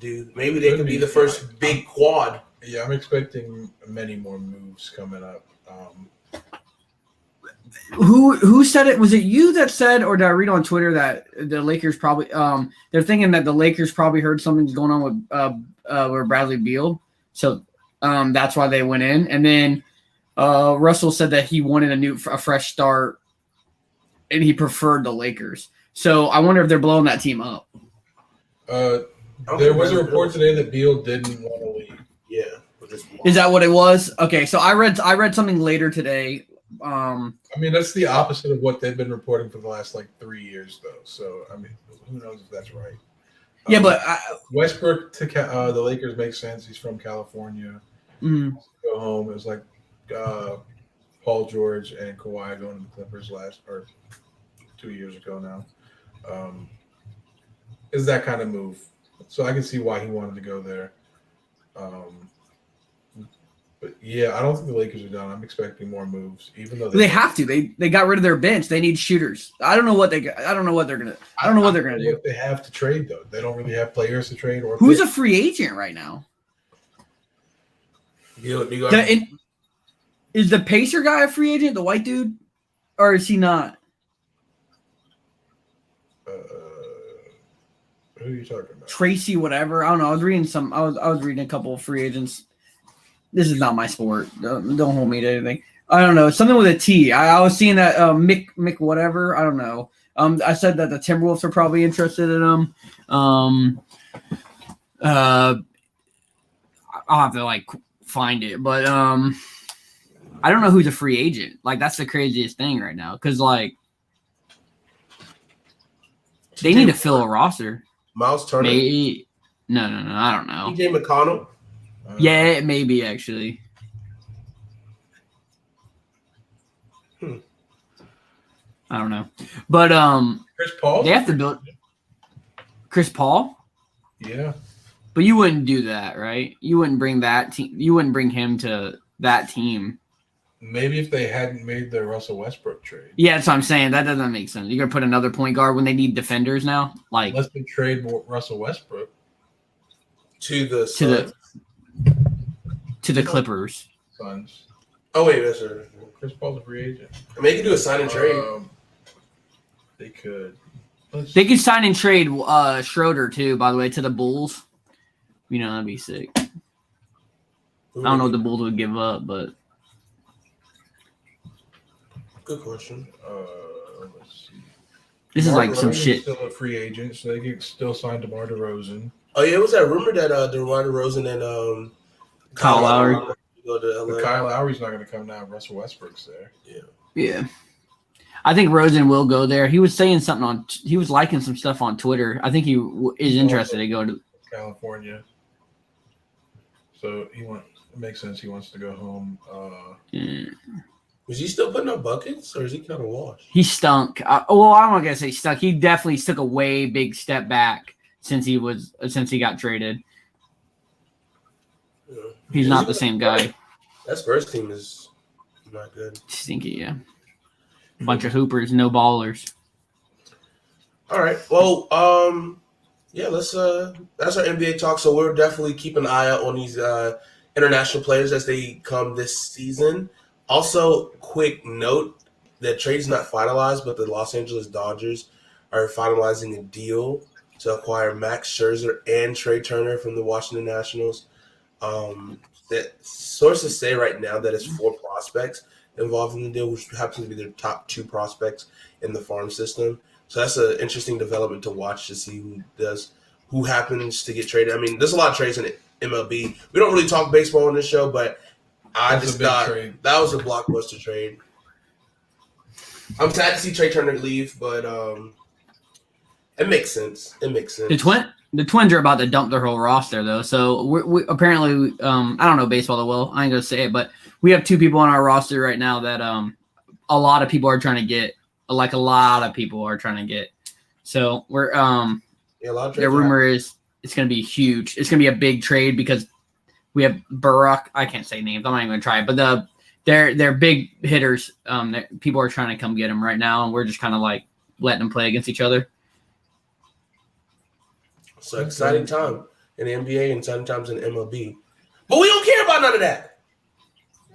S3: do. Maybe they could be the first big quad.
S6: Yeah, I'm expecting many more moves coming up.
S7: Who said it? Was it you that said, or did I read on Twitter that the Lakers probably they're thinking that the Lakers probably heard something's going on with Bradley Beal, so that's why they went in. And then Russell said that he wanted a fresh start, and he preferred the Lakers. So I wonder if they're blowing that team up.
S6: There was a report today that Beal didn't want to leave.
S3: Yeah.
S7: Is that what it was? Okay, so I read something later today.
S6: I mean, that's the opposite of what they've been reporting for the last 3 years, though. So I mean, who knows if that's right?
S7: Yeah, but
S6: Westbrook to the Lakers makes sense. He's from California.
S7: Mm-hmm.
S6: Go home. It was like Paul George and Kawhi going to the Clippers 2 years ago now. Is that kind of move? So I can see why he wanted to go there. But yeah, I don't think the Lakers are done. I'm expecting more moves, even though
S7: they have to. They got rid of their bench. They need shooters. I don't know what they're gonna do.
S6: What they have to trade though. They don't really have players to trade. Or
S7: who's a free agent right now? Is the Pacer guy a free agent? The white dude, or is he not?
S6: Who are you talking about?
S7: Tracy, whatever. I don't know. I was reading a couple of free agents. This is not my sport. Don't hold me to anything. I don't know, something with a T. I was seeing that Mick whatever. I don't know. I said that the Timberwolves are probably interested in him. I'll have to like find it, but I don't know who's a free agent. Like that's the craziest thing right now because like they need to fill a roster.
S3: Miles Turner,
S7: Maybe no. I don't know.
S3: TJ McConnell.
S7: Yeah, maybe actually. I don't know, but
S6: Chris Paul.
S7: they have to build Chris Paul.
S6: Yeah.
S7: But you wouldn't do that, right? You wouldn't bring that team. You wouldn't bring him to that team.
S6: Maybe if they hadn't made the Russell Westbrook trade.
S7: Yeah, that's what I'm saying. That doesn't make sense. You're gonna put another point guard when they need defenders now, like
S6: Unless they trade Russell Westbrook
S3: To the
S7: to the Clippers.
S6: Suns.
S3: Oh wait, that's right.
S6: Chris Paul's a free agent.
S3: I mean, they could do a sign and trade.
S6: They could.
S7: They could sign and trade Schroeder too. By the way, to the Bulls. You know that'd be sick. I don't know what the Bulls would give up, but
S3: Good question.
S6: Let's see.
S7: this is like some
S6: DeRozan's
S7: shit.
S6: Still a free agent, so they can still sign DeMar DeRozan.
S3: Oh yeah, it was that rumor that DeMar DeRozan and
S7: Kyle Lowry.
S3: go to LA.
S6: But Kyle Lowry's not going to come now. Russell Westbrook's there.
S7: Yeah. I think Rosen will go there. He was saying something he was liking some stuff on Twitter. I think he is interested to go to
S6: California. So it makes sense. He wants to go home.
S3: Is he still putting up buckets, or is he kind of washed?
S7: He stunk. I'm not gonna say stunk. He definitely took a way big step back since he got traded.
S3: Yeah.
S7: He's not the same guy.
S3: That Spurs team is not good.
S7: Stinky, yeah. Bunch of hoopers, no ballers.
S3: All right. Well, yeah, that's our NBA talk. So we're definitely keeping an eye out on these international players as they come this season. Also, quick note that trade's not finalized, but the Los Angeles Dodgers are finalizing a deal to acquire Max Scherzer and Trey Turner from the Washington Nationals. That sources say right now that it's 4 prospects involved in the deal, which happens to be their top 2 prospects in the farm system. So that's an interesting development to watch to see who happens to get traded. I mean, there's a lot of trades in MLB. We don't really talk baseball on this show, but I just thought that was a blockbuster trade. I'm sad to see Trey Turner leave, but it makes sense.
S7: The Twins are about to dump their whole roster, though. So we apparently, I don't know baseball that well. I ain't gonna say it, but we have 2 people on our roster right now that a lot of people are trying to get. Like a lot of people are trying to get. So we're the rumor is it's gonna be huge. It's gonna be a big trade because we have Burrock. I can't say names. I'm not even gonna try it. But they're big hitters. People are trying to come get them right now, and we're just kind of like letting them play against each other.
S3: So exciting time in the NBA and exciting times in MLB. But we don't care about none of that.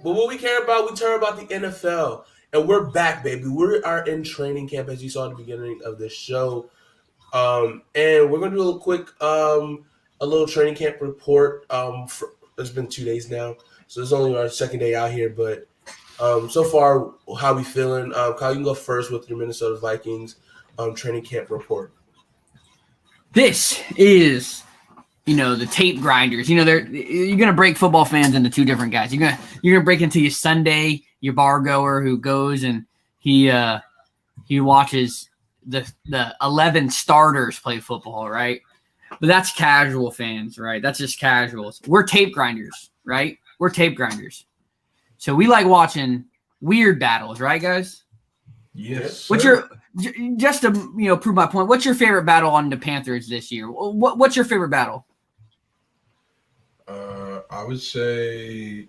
S3: But what we care about, we care about the NFL. And we're back, baby. We are in training camp, as you saw at the beginning of the show. And we're going to do a little quick, a little training camp report. It's been 2 days now. So it's only our second day out here. But so far, how we feeling? Kyle, you can go first with your Minnesota Vikings training camp report.
S7: This is, the tape grinders. You're gonna break football fans into 2 different guys. You're gonna break into your Sunday, your bar goer who goes and he watches the 11 starters play football, right? But that's casual fans, right? That's just casuals. We're tape grinders, right? We're tape grinders. So we like watching weird battles, right, guys?
S6: Yes.
S7: Just to prove my point? What's your favorite battle on the Panthers this year? What's your favorite battle?
S6: I would say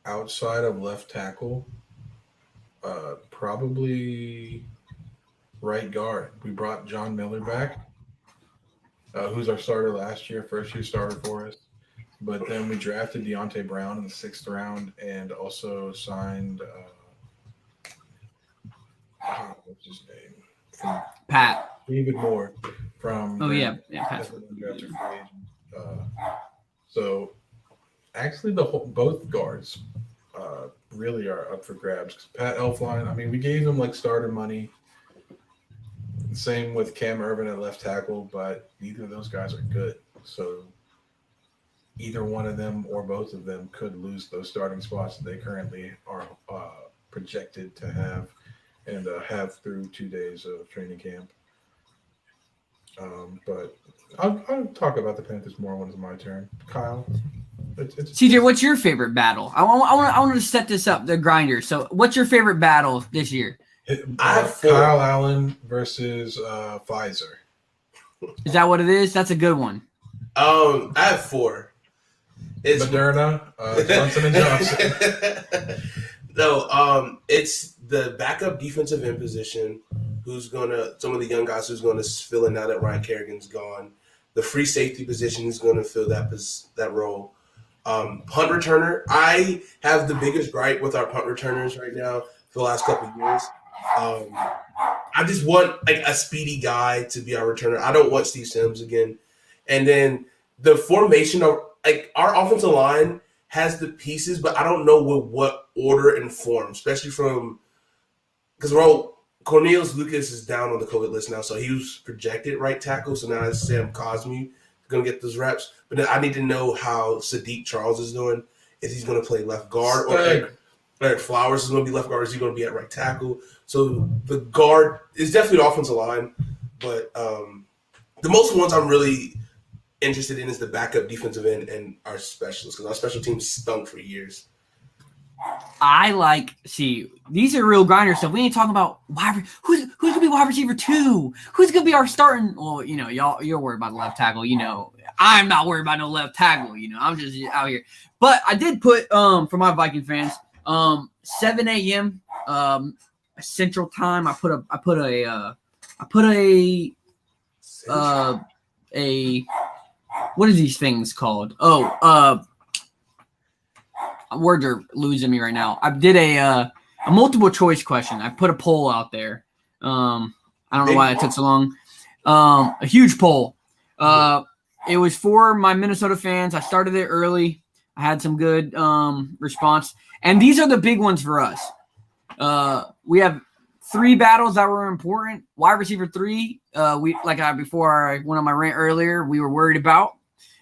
S6: outside of left tackle, probably right guard. We brought John Miller back, who's our starter last year, first-year starter for us. But then we drafted Deontay Brown in the 6th round and also signed what's his name?
S7: Pat.
S6: David Moore from.
S7: Oh yeah, Pat.
S6: So actually, both guards really are up for grabs. 'Cause Pat Elflein, I mean, we gave him like starter money. Same with Cam Irvin at left tackle, but neither of those guys are good. So either one of them or both of them could lose those starting spots that they currently are projected to have and have through 2 days of training camp. But I'll talk about the Panthers more when it's my turn. Kyle?
S7: CJ, what's your favorite battle? I want to set this up, the grinder. So what's your favorite battle this year?
S3: I have 4.
S6: Kyle Allen versus Pfizer.
S7: Is that what it is? That's a good one.
S3: I have 4. It's
S6: Moderna, Johnson & Johnson.
S3: No, it's the backup defensive end position. Some of the young guys who's gonna fill in now that Ryan Kerrigan's gone. The free safety position is gonna fill that role. Punt returner. I have the biggest gripe with our punt returners right now for the last couple of years. I just want like a speedy guy to be our returner. I don't want Steve Sims again. And then the formation of like our offensive line has the pieces, but I don't know what order and form, especially from because Cornelius Lucas is down on the COVID list now, so he was projected right tackle. So now it's Sam Cosme going to get those reps. But then I need to know how Sadiq Charles is doing, if he's going to play left guard or Eric Flowers is going to be left guard, or is he going to be at right tackle? So the guard is definitely the offensive line, but the most ones I'm really interested in is the backup defensive end and our specialists, because our special teams stunk for years.
S7: These are real grinder stuff. We ain't talking about who's gonna be wide receiver 2, who's gonna be our starting. Well, you're worried about the left tackle. I'm not worried about no left tackle. I'm just out here. But I did put for my Viking fans 7 a.m. Central Time. I put a what are these things called? Words are losing me right now. I did a multiple choice question. I put a poll out there. I don't know why it took so long. A huge poll. It was for my Minnesota fans. I started it early. I had some good response. And these are the big ones for us. We have 3 battles that were important. Wide receiver 3, before I went on my rant earlier, we were worried about.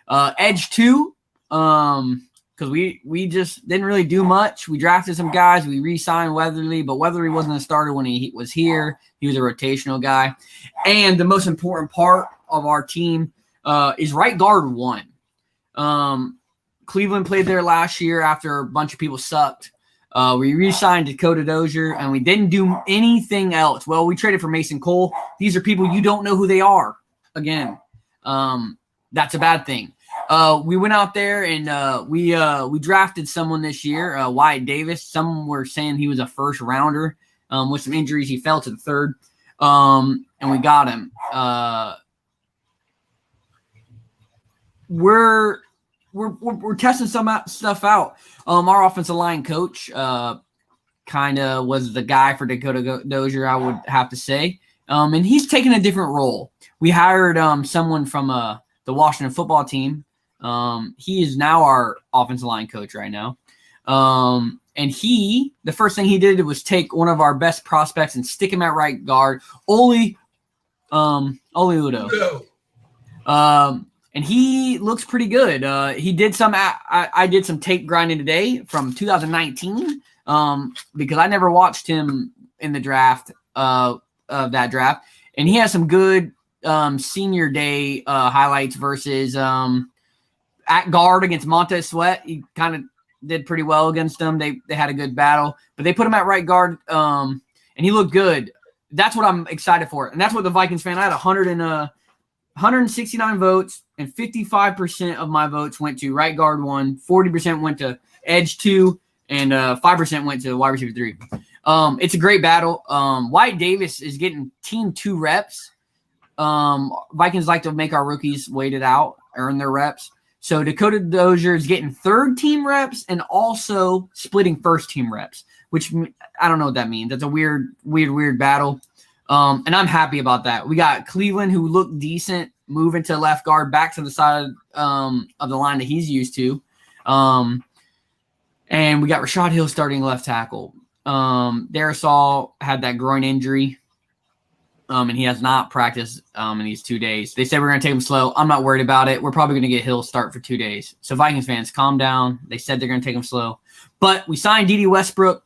S7: Edge 2, because we just didn't really do much. We drafted some guys. We re-signed Weatherly, but Weatherly wasn't a starter when he was here. He was a rotational guy. And the most important part of our team is right guard 1. Cleveland played there last year after a bunch of people sucked. We re-signed Dakota Dozier, and we didn't do anything else. Well, we traded for Mason Cole. These are people you don't know who they are. Again, that's a bad thing. We went out there and we drafted someone this year, Wyatt Davis. Some were saying he was a first rounder. With some injuries, he fell to the 3rd, and we got him. We're testing some stuff out. Our offensive line coach kind of was the guy for Dakota Dozier, I would have to say. And he's taking a different role. We hired someone from the Washington football team. He is now our offensive line coach right now. And the first thing he did was take one of our best prospects and stick him at right guard, Oli Udo. And he looks pretty good. He did some. I did some tape grinding today from 2019 because I never watched him in the draft of that draft, and he has some good senior day highlights versus at guard against Montez Sweat. He kind of did pretty well against them. They had a good battle, but they put him at right guard, and he looked good. That's what I'm excited for, and that's what the Vikings fan. I had 169 votes, and 55% of my votes went to right guard 1, 40% went to edge 2, and 5% went to wide receiver 3. It's a great battle. Wyatt Davis is getting team 2 reps. Vikings like to make our rookies wait it out, earn their reps. So Dakota Dozier is getting 3rd team reps and also splitting 1st team reps, which I don't know what that means. That's a weird battle. And I'm happy about that. We got Cleveland, who looked decent, moving to left guard, back to the side of the line that he's used to. And And we got Rashad Hill starting left tackle. Darrisaw had that groin injury, and he has not practiced in these 2 days. They said we're going to take him slow. I'm not worried about it. We're probably going to get Hill start for 2 days. So Vikings fans, calm down. They said they're going to take him slow. But we signed D.D. Westbrook.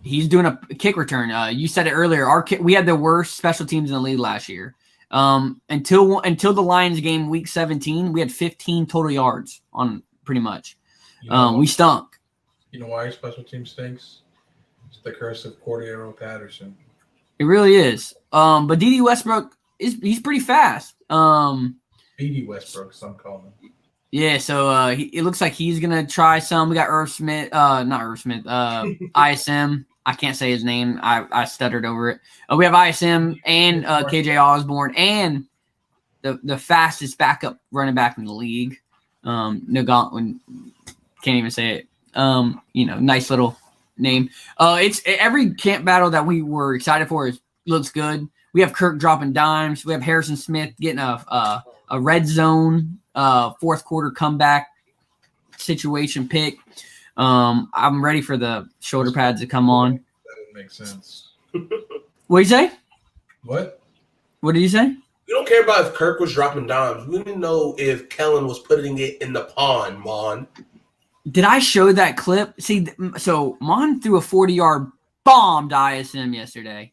S7: He's doing a kick return. You said it earlier. We had the worst special teams in the league last year. Until the Lions game week 17, we had 15 total yards on pretty much. We stunk.
S6: You know why special team stinks? It's the curse of Cordero Patterson.
S7: It really is. But D.D. Westbrook he's pretty fast.
S6: D.D. Westbrook, some call him.
S7: Yeah, so it looks like he's gonna try some. We got Irv Smith, not Irv Smith, ISM. I can't say his name. I stuttered over it. We have ISM and KJ Osborne and the fastest backup running back in the league. Can't even say it. Nice little name. It's every camp battle that we were excited for looks good. We have Kirk dropping dimes. We have Harrison Smith getting a red zone fourth quarter comeback situation pick. I'm ready for the shoulder pads to come on.
S6: That would make sense.
S7: What did you say?
S6: What?
S7: What did you say?
S3: We don't care about if Kirk was dropping dimes. We didn't know if Kellen was putting it in the pond, Mon.
S7: Did I show that clip? See, so Mon threw a 40-yard bomb to ISM yesterday.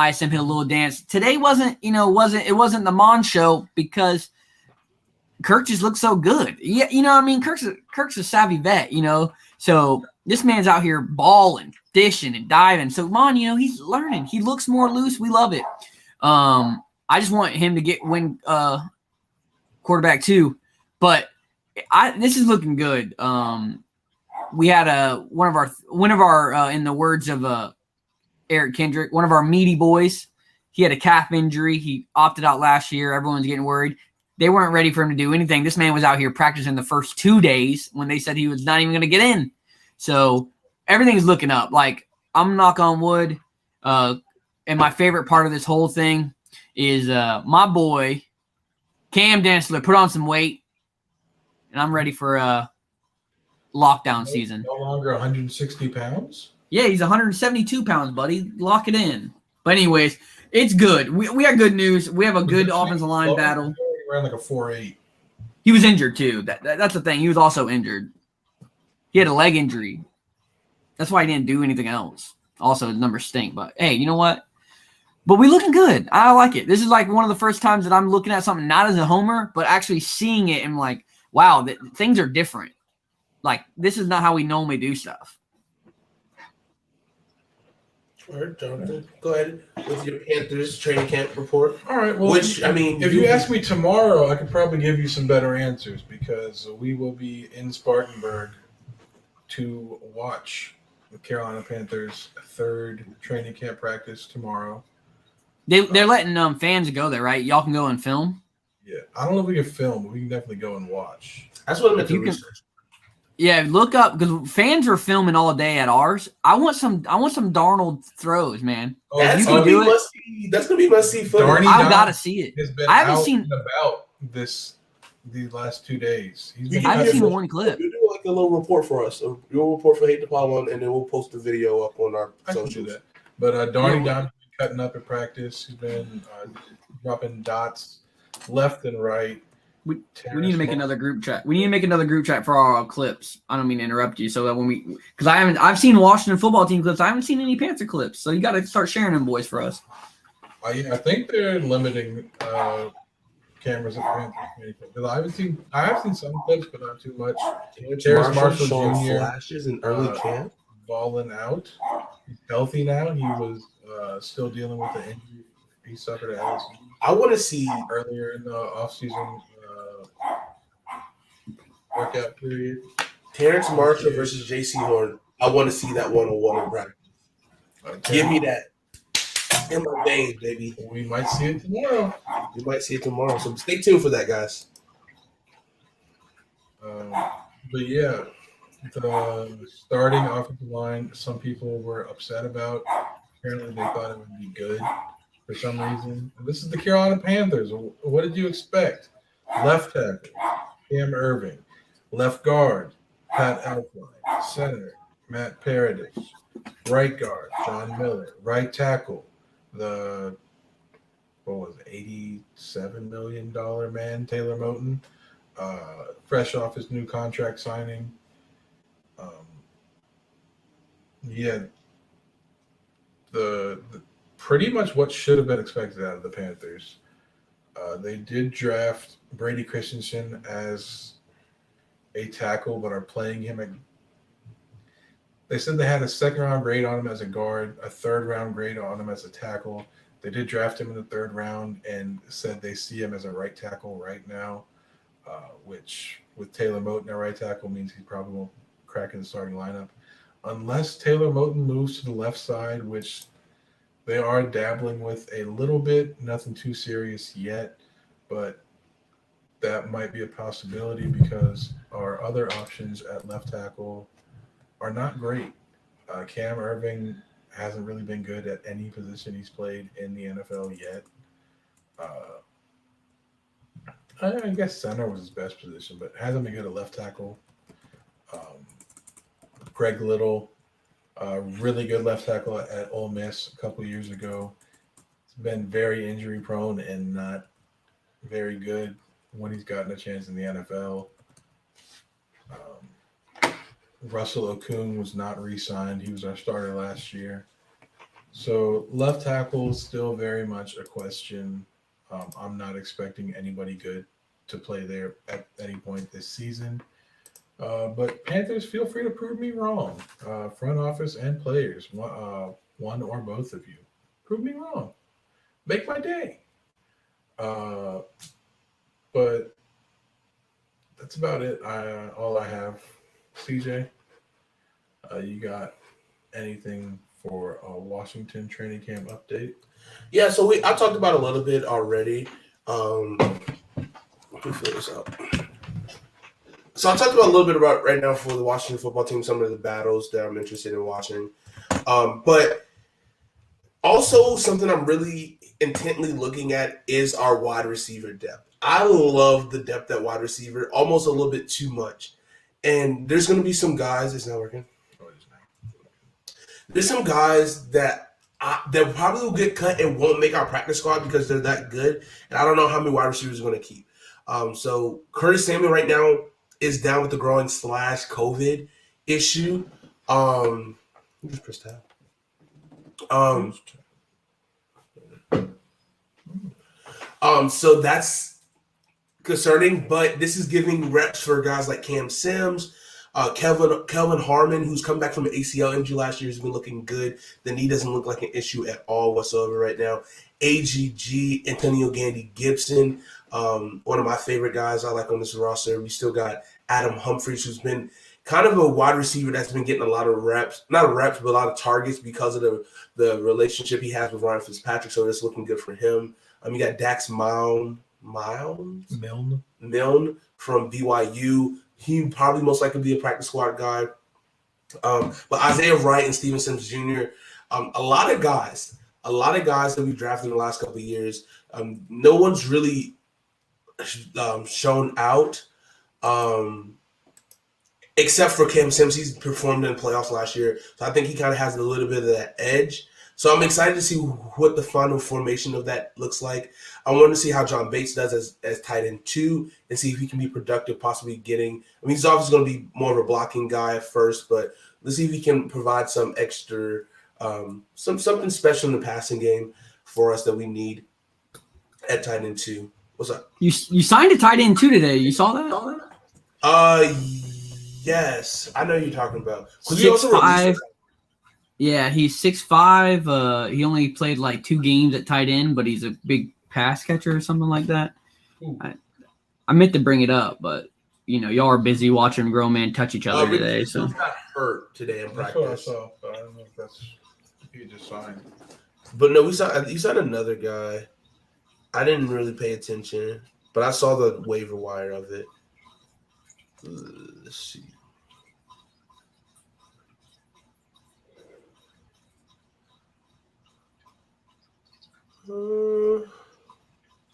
S7: ISM hit a little dance. Today wasn't the Mon show because Kirk just looked so good. Yeah, Kirk's a savvy vet, So this man's out here balling, dishing, and diving. So Mon, he's learning. He looks more loose. We love it. I just want him to win quarterback too, but this is looking good. We had one of our in the words of Eric Kendrick, one of our meaty boys. He had a calf injury. He opted out last year. Everyone's getting worried. They weren't ready for him to do anything. This man was out here practicing the first 2 days when they said he was not even going to get in. So everything's looking up. Like, I'm knock on wood. And my favorite part of this whole thing is my boy, Cam Dantzler, put on some weight. And I'm ready for lockdown season.
S6: No longer 160 pounds?
S7: Yeah, he's 172 pounds, buddy. Lock it in. But anyways, it's good. We have good news. We have a good offensive line battle.
S6: He ran like a 4.8.
S7: He was injured too. That's the thing. He was also injured. He had a leg injury. That's why he didn't do anything else. Also, his numbers stink. But hey, you know what? But we looking good. I like it. This is like one of the first times that I'm looking at something not as a homer, but actually seeing it and like, wow, things are different. Like, this is not how we normally do stuff.
S3: All right, Jonathan, go ahead with your Panthers training camp report.
S6: All right. Well, if you ask me tomorrow, I could probably give you some better answers because we will be in Spartanburg to watch the Carolina Panthers' third training camp practice tomorrow.
S7: They're letting fans go there, right? Y'all can go and film.
S6: Yeah, I don't know if we can film, but we can definitely go and watch.
S3: That's what I'm meant to research.
S7: Yeah, look up because fans are filming all day at ours. I want some Darnold throws, man.
S6: Oh,
S3: that's gonna be must-see. That's gonna be must-see footage.
S7: I've got to see it.
S6: I haven't seen about these last 2 days.
S7: I haven't seen one clip.
S3: You do like a little report for us. A little report for Hate to Pile On, and then we'll post the video up on our socials.
S6: Do that. But Darnie Don's been cutting up at practice. He's been dropping dots left and right.
S7: We need to make another group chat. We need to make another group chat for our clips. I don't mean to interrupt you. So that because I've seen Washington football team clips. I haven't seen any Panther clips. So you got to start sharing them, boys, for us.
S6: I think they're limiting cameras at Panthers. I have seen some clips, but not too much. Terrace Marshall Jr.
S3: flashes in early camp,
S6: balling out. He's healthy now. He was still dealing with the injury he suffered at LSU.
S3: I want to see
S6: earlier in the offseason workout period.
S3: Terrence Marshall versus J.C. Horn. I want to see that one-on-one in practice. Give me that in my veins, baby.
S6: We might see it tomorrow.
S3: You might see it tomorrow. So stay tuned for that, guys.
S6: But yeah, the starting offensive line, some people were upset about. Apparently, they thought it would be good for some reason. This is the Carolina Panthers. What did you expect? Left tackle, Cam Irving. Left guard, Pat Elflein. Center, Matt Paradis. Right guard, John Miller. Right tackle, the $87 million man, Taylor Moton. Fresh off his new contract signing. Yeah, the pretty much what should have been expected out of the Panthers. They did draft Brady Christensen as a tackle, but are playing him. They said they had a second-round grade on him as a guard, a third-round grade on him as a tackle. They did draft him in the third round and said they see him as a right tackle right now, which with Taylor Moton at right tackle means he probably won't crack in the starting lineup. Unless Taylor Moton moves to the left side, which they are dabbling with a little bit, nothing too serious yet, but that might be a possibility because our other options at left tackle are not great. Cam Irving hasn't really been good at any position he's played in the NFL yet. I guess center was his best position, but hasn't been good at left tackle. Greg Little, really good left tackle at Ole Miss a couple years ago. He's been very injury prone and not very good when he's gotten a chance in the NFL. Russell Okung was not re-signed. He was our starter last year. So left tackle is still very much a question. I'm not expecting anybody good to play there at any point this season. But Panthers, feel free to prove me wrong. Front office and players, one or both of you. Prove me wrong. Make my day. But that's about it. All I have. CJ, you got anything for a Washington training camp update?
S3: Yeah, so I talked about a little bit already. Let me fill this out. So I talked about a little bit about right now for the Washington football team, some of the battles that I'm interested in watching. But also something I'm really intently looking at is our wide receiver depth. I love the depth at wide receiver, almost a little bit too much. And there's going to be some guys. It's not working. There's some guys that probably will get cut and won't make our practice squad because they're that good. And I don't know how many wide receivers are going to keep. So Curtis Samuel right now is down with the growing /COVID issue. Just press tab. So that's concerning, but this is giving reps for guys like Cam Sims, Kelvin Harmon, who's come back from an ACL injury last year, has been looking good. The knee doesn't look like an issue at all whatsoever right now. AGG, Antonio Gandy Gibson, one of my favorite guys I like on this roster. We still got Adam Humphries, who's been kind of a wide receiver that's been getting a lot of reps, not reps, but a lot of targets because of the relationship he has with Ryan Fitzpatrick. So that's looking good for him. You got Dax Milne from BYU. He probably most likely be a practice squad guy. But Isaiah Wright and Steven Sims Jr., a lot of guys that we drafted in the last couple of years. No one's really shown out except for Cam Sims. He's performed in the playoffs last year, so I think he kind of has a little bit of that edge. So I'm excited to see what the final formation of that looks like. I want to see how John Bates does as tight end 2 and see if he can be productive, possibly getting – he's obviously going to be more of a blocking guy at first, but let's see if he can provide some extra something special in the passing game for us that we need at tight end 2. What's up?
S7: You signed a tight end 2 today. You saw that?
S3: Yes. I know you're talking about.
S7: 6'5". Yeah, he's 6'5". He only played like 2 games at tight end, but he's a big pass catcher or something like that. I meant to bring it up, but y'all are busy watching a grown man touch each other today. So
S3: he got hurt today in practice.
S6: That's what I saw, but I don't know if that's he just signed.
S3: But no, he signed another guy. I didn't really pay attention, but I saw the waiver wire of it. Let's see.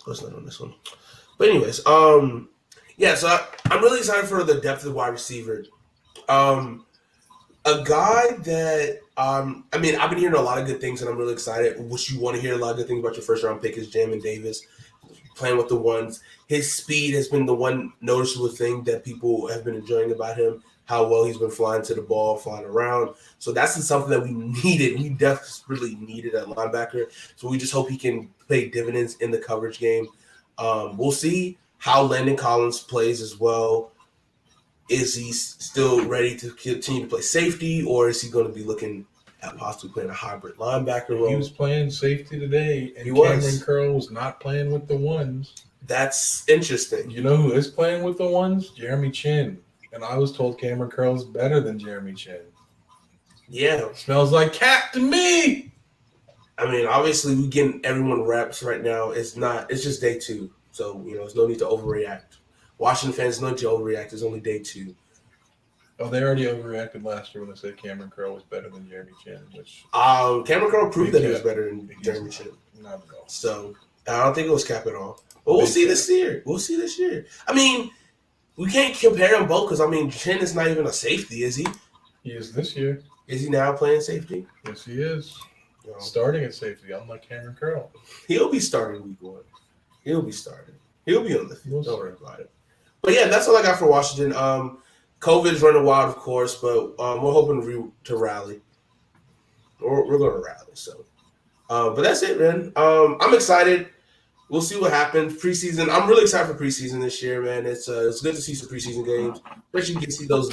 S3: Let's not on this one. But anyways, Yeah, so I'm really excited for the depth of the wide receiver. A guy that I mean, I've been hearing a lot of good things, and I'm really excited. Which you want to hear a lot of good things about your first round pick is Jamin Davis playing with the ones. His speed has been the one noticeable thing that people have been enjoying about him. How well he's been flying to the ball, flying around. So that's something that we needed. We desperately needed at linebacker. So we just hope he can pay dividends in the coverage game. We'll see how Landon Collins plays as well. Is he still ready to continue to play safety, or is he going to be looking at possibly playing a hybrid linebacker role?
S6: He was playing safety today, and
S3: He
S6: Cameron
S3: was.
S6: Curl was not playing with the ones.
S3: That's interesting.
S6: You know who is playing with the ones? Jeremy Chin. And I was told Cameron Curl is better than Jeremy Chin.
S3: Yeah.
S6: Smells like cap to me.
S3: I mean, obviously, we getting everyone reps right now. It's just day 2. So, there's no need to overreact. Washington fans, no need to overreact. It's only day 2.
S6: Oh, they already overreacted last year when they said Cameron Curl was better than Jeremy Chin, which
S3: Cameron Curl proved that he was better than Jeremy Chin.
S6: not at all.
S3: So, I don't think it was cap at all. But we'll see this year. I mean, we can't compare them both because, I mean, Chin is not even a safety, is he?
S6: He is this year.
S3: Is he now playing safety?
S6: Yes, he is. Starting at safety, unlike Cameron Curl.
S3: He'll be starting week 1. He'll be starting. He'll be on the field. Don't worry about it. But, yeah, that's all I got for Washington. COVID is running wild, of course, but we're hoping to rally. We're going to rally. So, but that's it, man. I'm excited. We'll see what happens. Preseason. I'm really excited for preseason this year, man. It's good to see some preseason games. Especially you can see those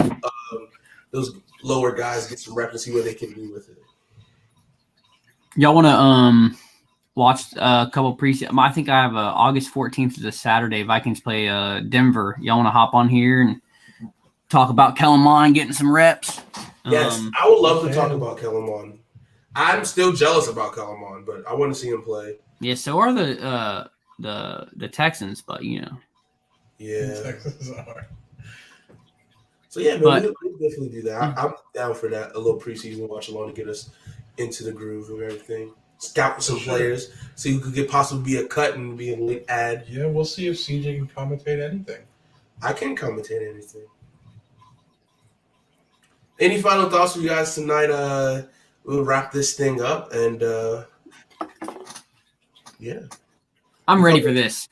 S3: lower guys get some reps and see what they can do with it.
S7: Y'all want to watch a couple preseason? I think I have August 14th is a Saturday. Vikings play Denver. Y'all want to hop on here and talk about Kellen Mond getting some reps?
S3: Yes, I would love to talk about Kellen Mond. I'm still jealous about Kellen Mond, but I want to see him play.
S7: Yeah, so are the Texans, but
S3: Yeah.
S6: Texans are.
S3: So yeah, man, we'll definitely do that. I'm down for that. A little preseason watch along to get us into the groove of everything. Scout some players, see who could possibly be a cut and be a late ad.
S6: Yeah, we'll see if CJ can commentate anything.
S3: I can't commentate anything. Any final thoughts for you guys tonight? We'll wrap this thing up and yeah.
S7: I'm ready for this.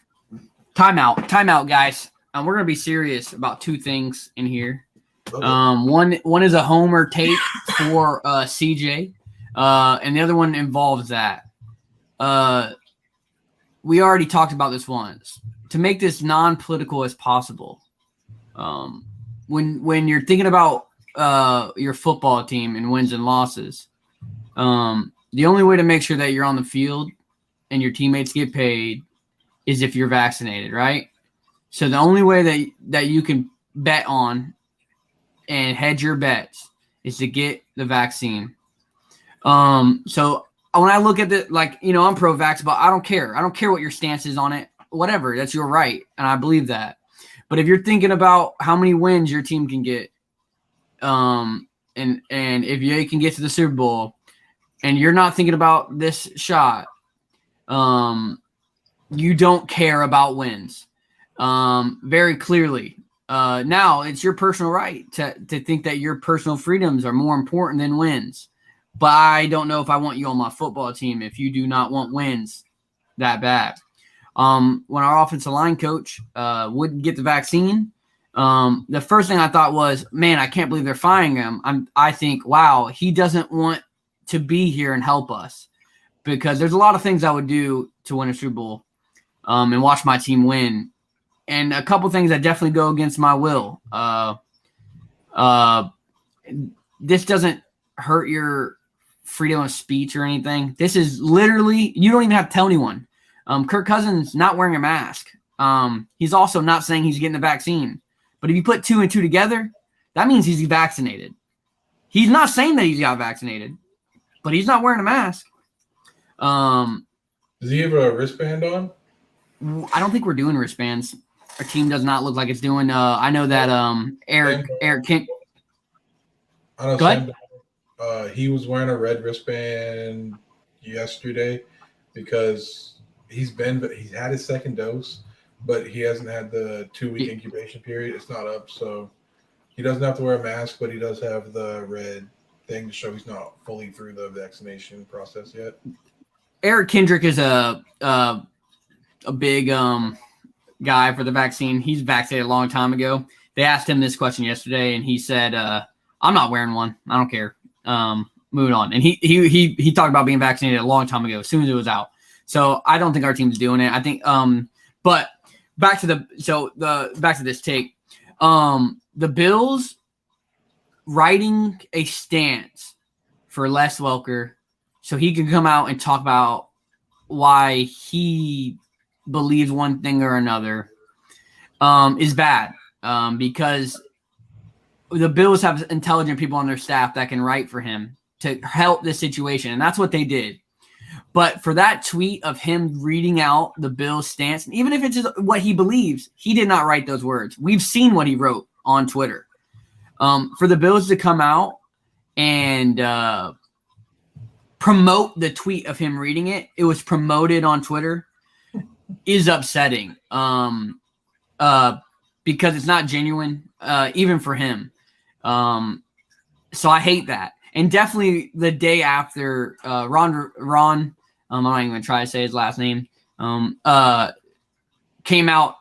S7: Timeout, guys. We're gonna be serious about 2 things in here.
S3: Okay.
S7: One is a homer take for CJ, and the other one involves that. We already talked about this once. To make this non-political as possible, when you're thinking about your football team and wins and losses, the only way to make sure that you're on the field and your teammates get paid is if you're vaccinated, right? So the only way that you can bet on and hedge your bets is to get the vaccine. So when I look at it, I'm pro-vax, but I don't care. I don't care what your stance is on it. Whatever, that's your right, and I believe that. But if you're thinking about how many wins your team can get, and if you can get to the Super Bowl, and you're not thinking about this shot, you don't care about wins. Very clearly. Now it's your personal right to think that your personal freedoms are more important than wins. But I don't know if I want you on my football team if you do not want wins that bad. When our offensive line coach wouldn't get the vaccine, the first thing I thought was, man, I can't believe they're firing him. I think, wow, he doesn't want to be here and help us, because there's a lot of things I would do to win a Super Bowl and watch my team win. And a couple things that definitely go against my will. This doesn't hurt your freedom of speech or anything. This is literally, you don't even have to tell anyone. Kirk Cousins not wearing a mask. He's also not saying he's getting the vaccine. But if you put 2 and 2 together, that means he's vaccinated. He's not saying that he's got vaccinated, but he's not wearing a mask.
S6: Does he have a wristband on?
S7: I don't think we're doing wristbands. Our team does not look like it's doing. I know that Eric King.
S6: I know.
S7: Go ahead.
S6: He was wearing a red wristband yesterday because he's had his second dose, but he hasn't had the 2-week incubation period. It's not up, so he doesn't have to wear a mask, but he does have the red thing to show he's not fully through the vaccination process yet.
S7: Eric Kendrick is a big guy for the vaccine. He's vaccinated a long time ago. They asked him this question yesterday, and he said, "I'm not wearing one. I don't care." Moving on, and he talked about being vaccinated a long time ago, as soon as it was out. So I don't think our team's doing it. I think, but back to this take. The Bills writing a stance for Les Welker so he can come out and talk about why he believes one thing or another is bad, because the Bills have intelligent people on their staff that can write for him to help this situation, and that's what they did. But for that tweet of him reading out the Bills' stance, and even if it's just what he believes, he did not write those words. We've seen what he wrote on Twitter. For the Bills to come out and promote the tweet of him reading it, it was promoted on Twitter, is upsetting because it's not genuine, even for him. So I hate that. And definitely the day after Ron, I'm not even going to try to say his last name, came out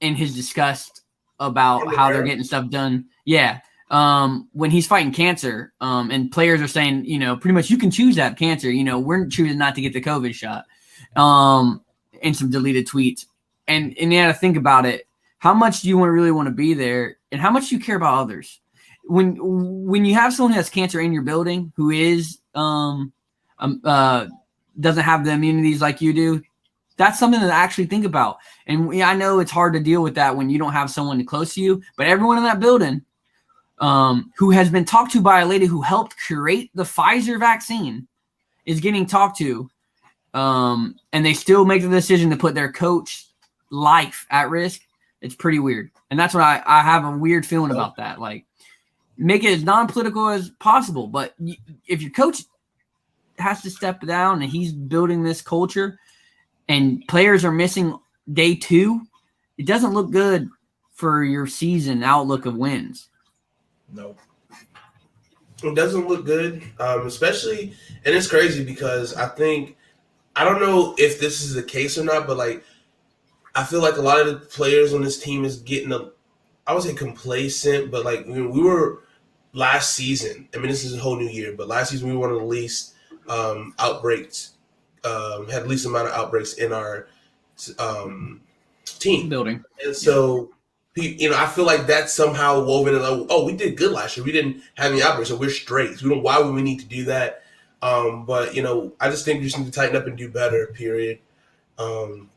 S7: in his disgust about how they're getting stuff done. Yeah. When he's fighting cancer, and players are saying, pretty much you can choose to have cancer. We're choosing not to get the COVID shot. And some deleted tweets. And you got to think about it. How much do you really want to be there? And how much do you care about others? When you have someone who has cancer in your building who is doesn't have the immunities like you do, that's something to actually think about. And I know it's hard to deal with that when you don't have someone close to you, but everyone in that building who has been talked to by a lady who helped curate the Pfizer vaccine is getting talked to, and they still make the decision to put their coach life at risk. It's pretty weird. And that's what I have a weird feeling about that. Like, make it as non-political as possible. But if your coach has to step down and he's building this culture and players are missing day 2, it doesn't look good for your season outlook of wins.
S6: No.
S3: It doesn't look good, especially, and it's crazy because I don't know if this is the case or not, but I feel like a lot of the players on this team is getting I would say complacent, but we were last season. I mean, this is a whole new year, but last season we were one of the least outbreaks, had the least amount of outbreaks in our team
S7: Building.
S3: and so. I feel like that's somehow woven in. We did good last year. We didn't have any outbreaks, so we're straight. So why would we need to do that? But I just think we just need to tighten up and do better. Period. And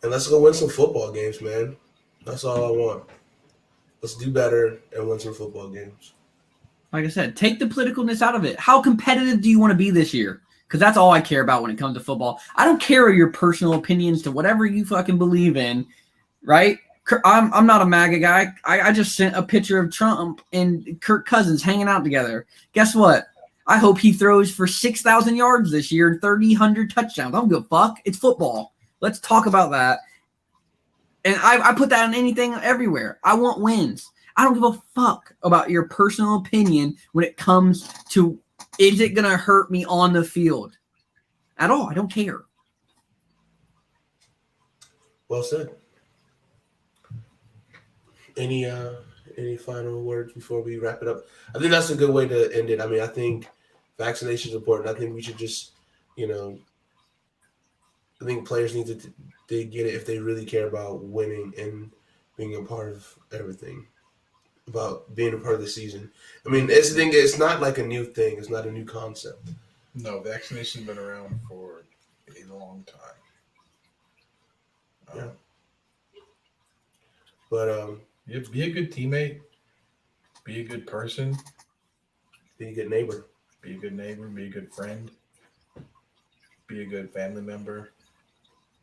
S3: let's go win some football games, man. That's all I want. Let's do better and win some football games.
S7: Like I said, take the politicalness out of it. How competitive do you want to be this year? Because that's all I care about when it comes to football. I don't care your personal opinions to whatever you fucking believe in. Right? I'm not a MAGA guy. I just sent a picture of Trump and Kirk Cousins hanging out together. Guess what? I hope he throws for 6,000 yards this year and 3,000 touchdowns. I don't give a fuck. It's football. Let's talk about that. And I put that in anything everywhere. I want wins. I don't give a fuck about your personal opinion when it comes to, is it going to hurt me on the field? At all. I don't care.
S3: Well said. Any final words before we wrap it up? I think that's a good way to end it. I mean, I think vaccination is important. I think we should just, I think players need to get it if they really care about winning and being a part of everything, about being a part of the season. I mean, it's not like a new thing. It's not a new concept.
S6: No, vaccination's been around for a long time.
S3: Yeah. But
S6: be a good teammate. Be a good person.
S3: Be a good neighbor.
S6: Be a good neighbor. Be a good friend. Be a good family member.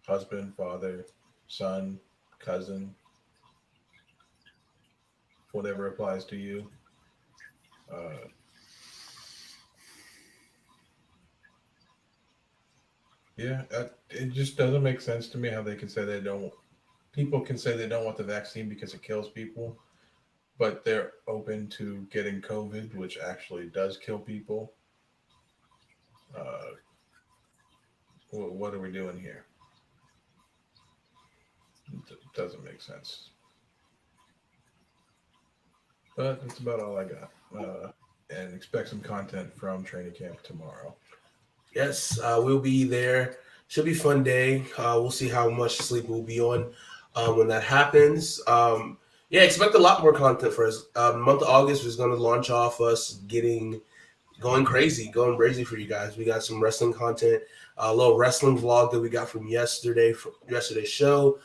S6: Husband, father, son, cousin. Whatever applies to you. Yeah, it just doesn't make sense to me how they can say they don't. People can say they don't want the vaccine because it kills people, but they're open to getting COVID, which actually does kill people. Uh, what are we doing here? It doesn't make sense. But that's about all I got. And expect some content from training camp tomorrow.
S3: Yes, we'll be there. Should be a fun day. We'll see how much sleep we'll be on when that happens. Yeah, expect a lot more content for us. Month of August is going to launch off us going crazy for you guys. We got some wrestling content, a little wrestling vlog that we got from yesterday's show.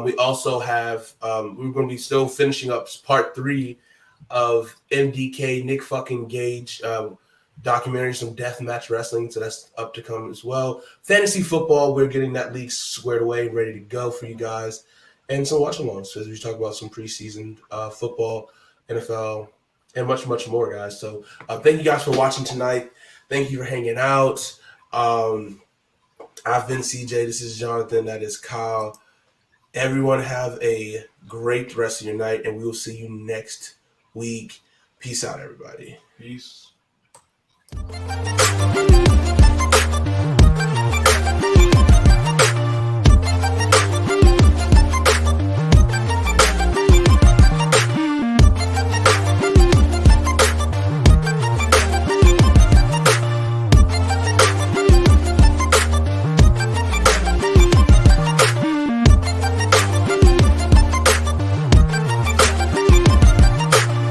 S3: We also have we're going to be still finishing up part 3 of MDK Nick fucking Gage documentary, some deathmatch wrestling, so that's up to come as well. Fantasy football, we're getting that league squared away, ready to go for you guys, and some watch-alongs as we talk about some preseason football, NFL, and much, much more, guys. So thank you guys for watching tonight. Thank you for hanging out. I've been CJ. This is Jonathan. That is Kyle. Everyone have a great rest of your night, and we will see you next week. Peace out, everybody.
S6: Peace.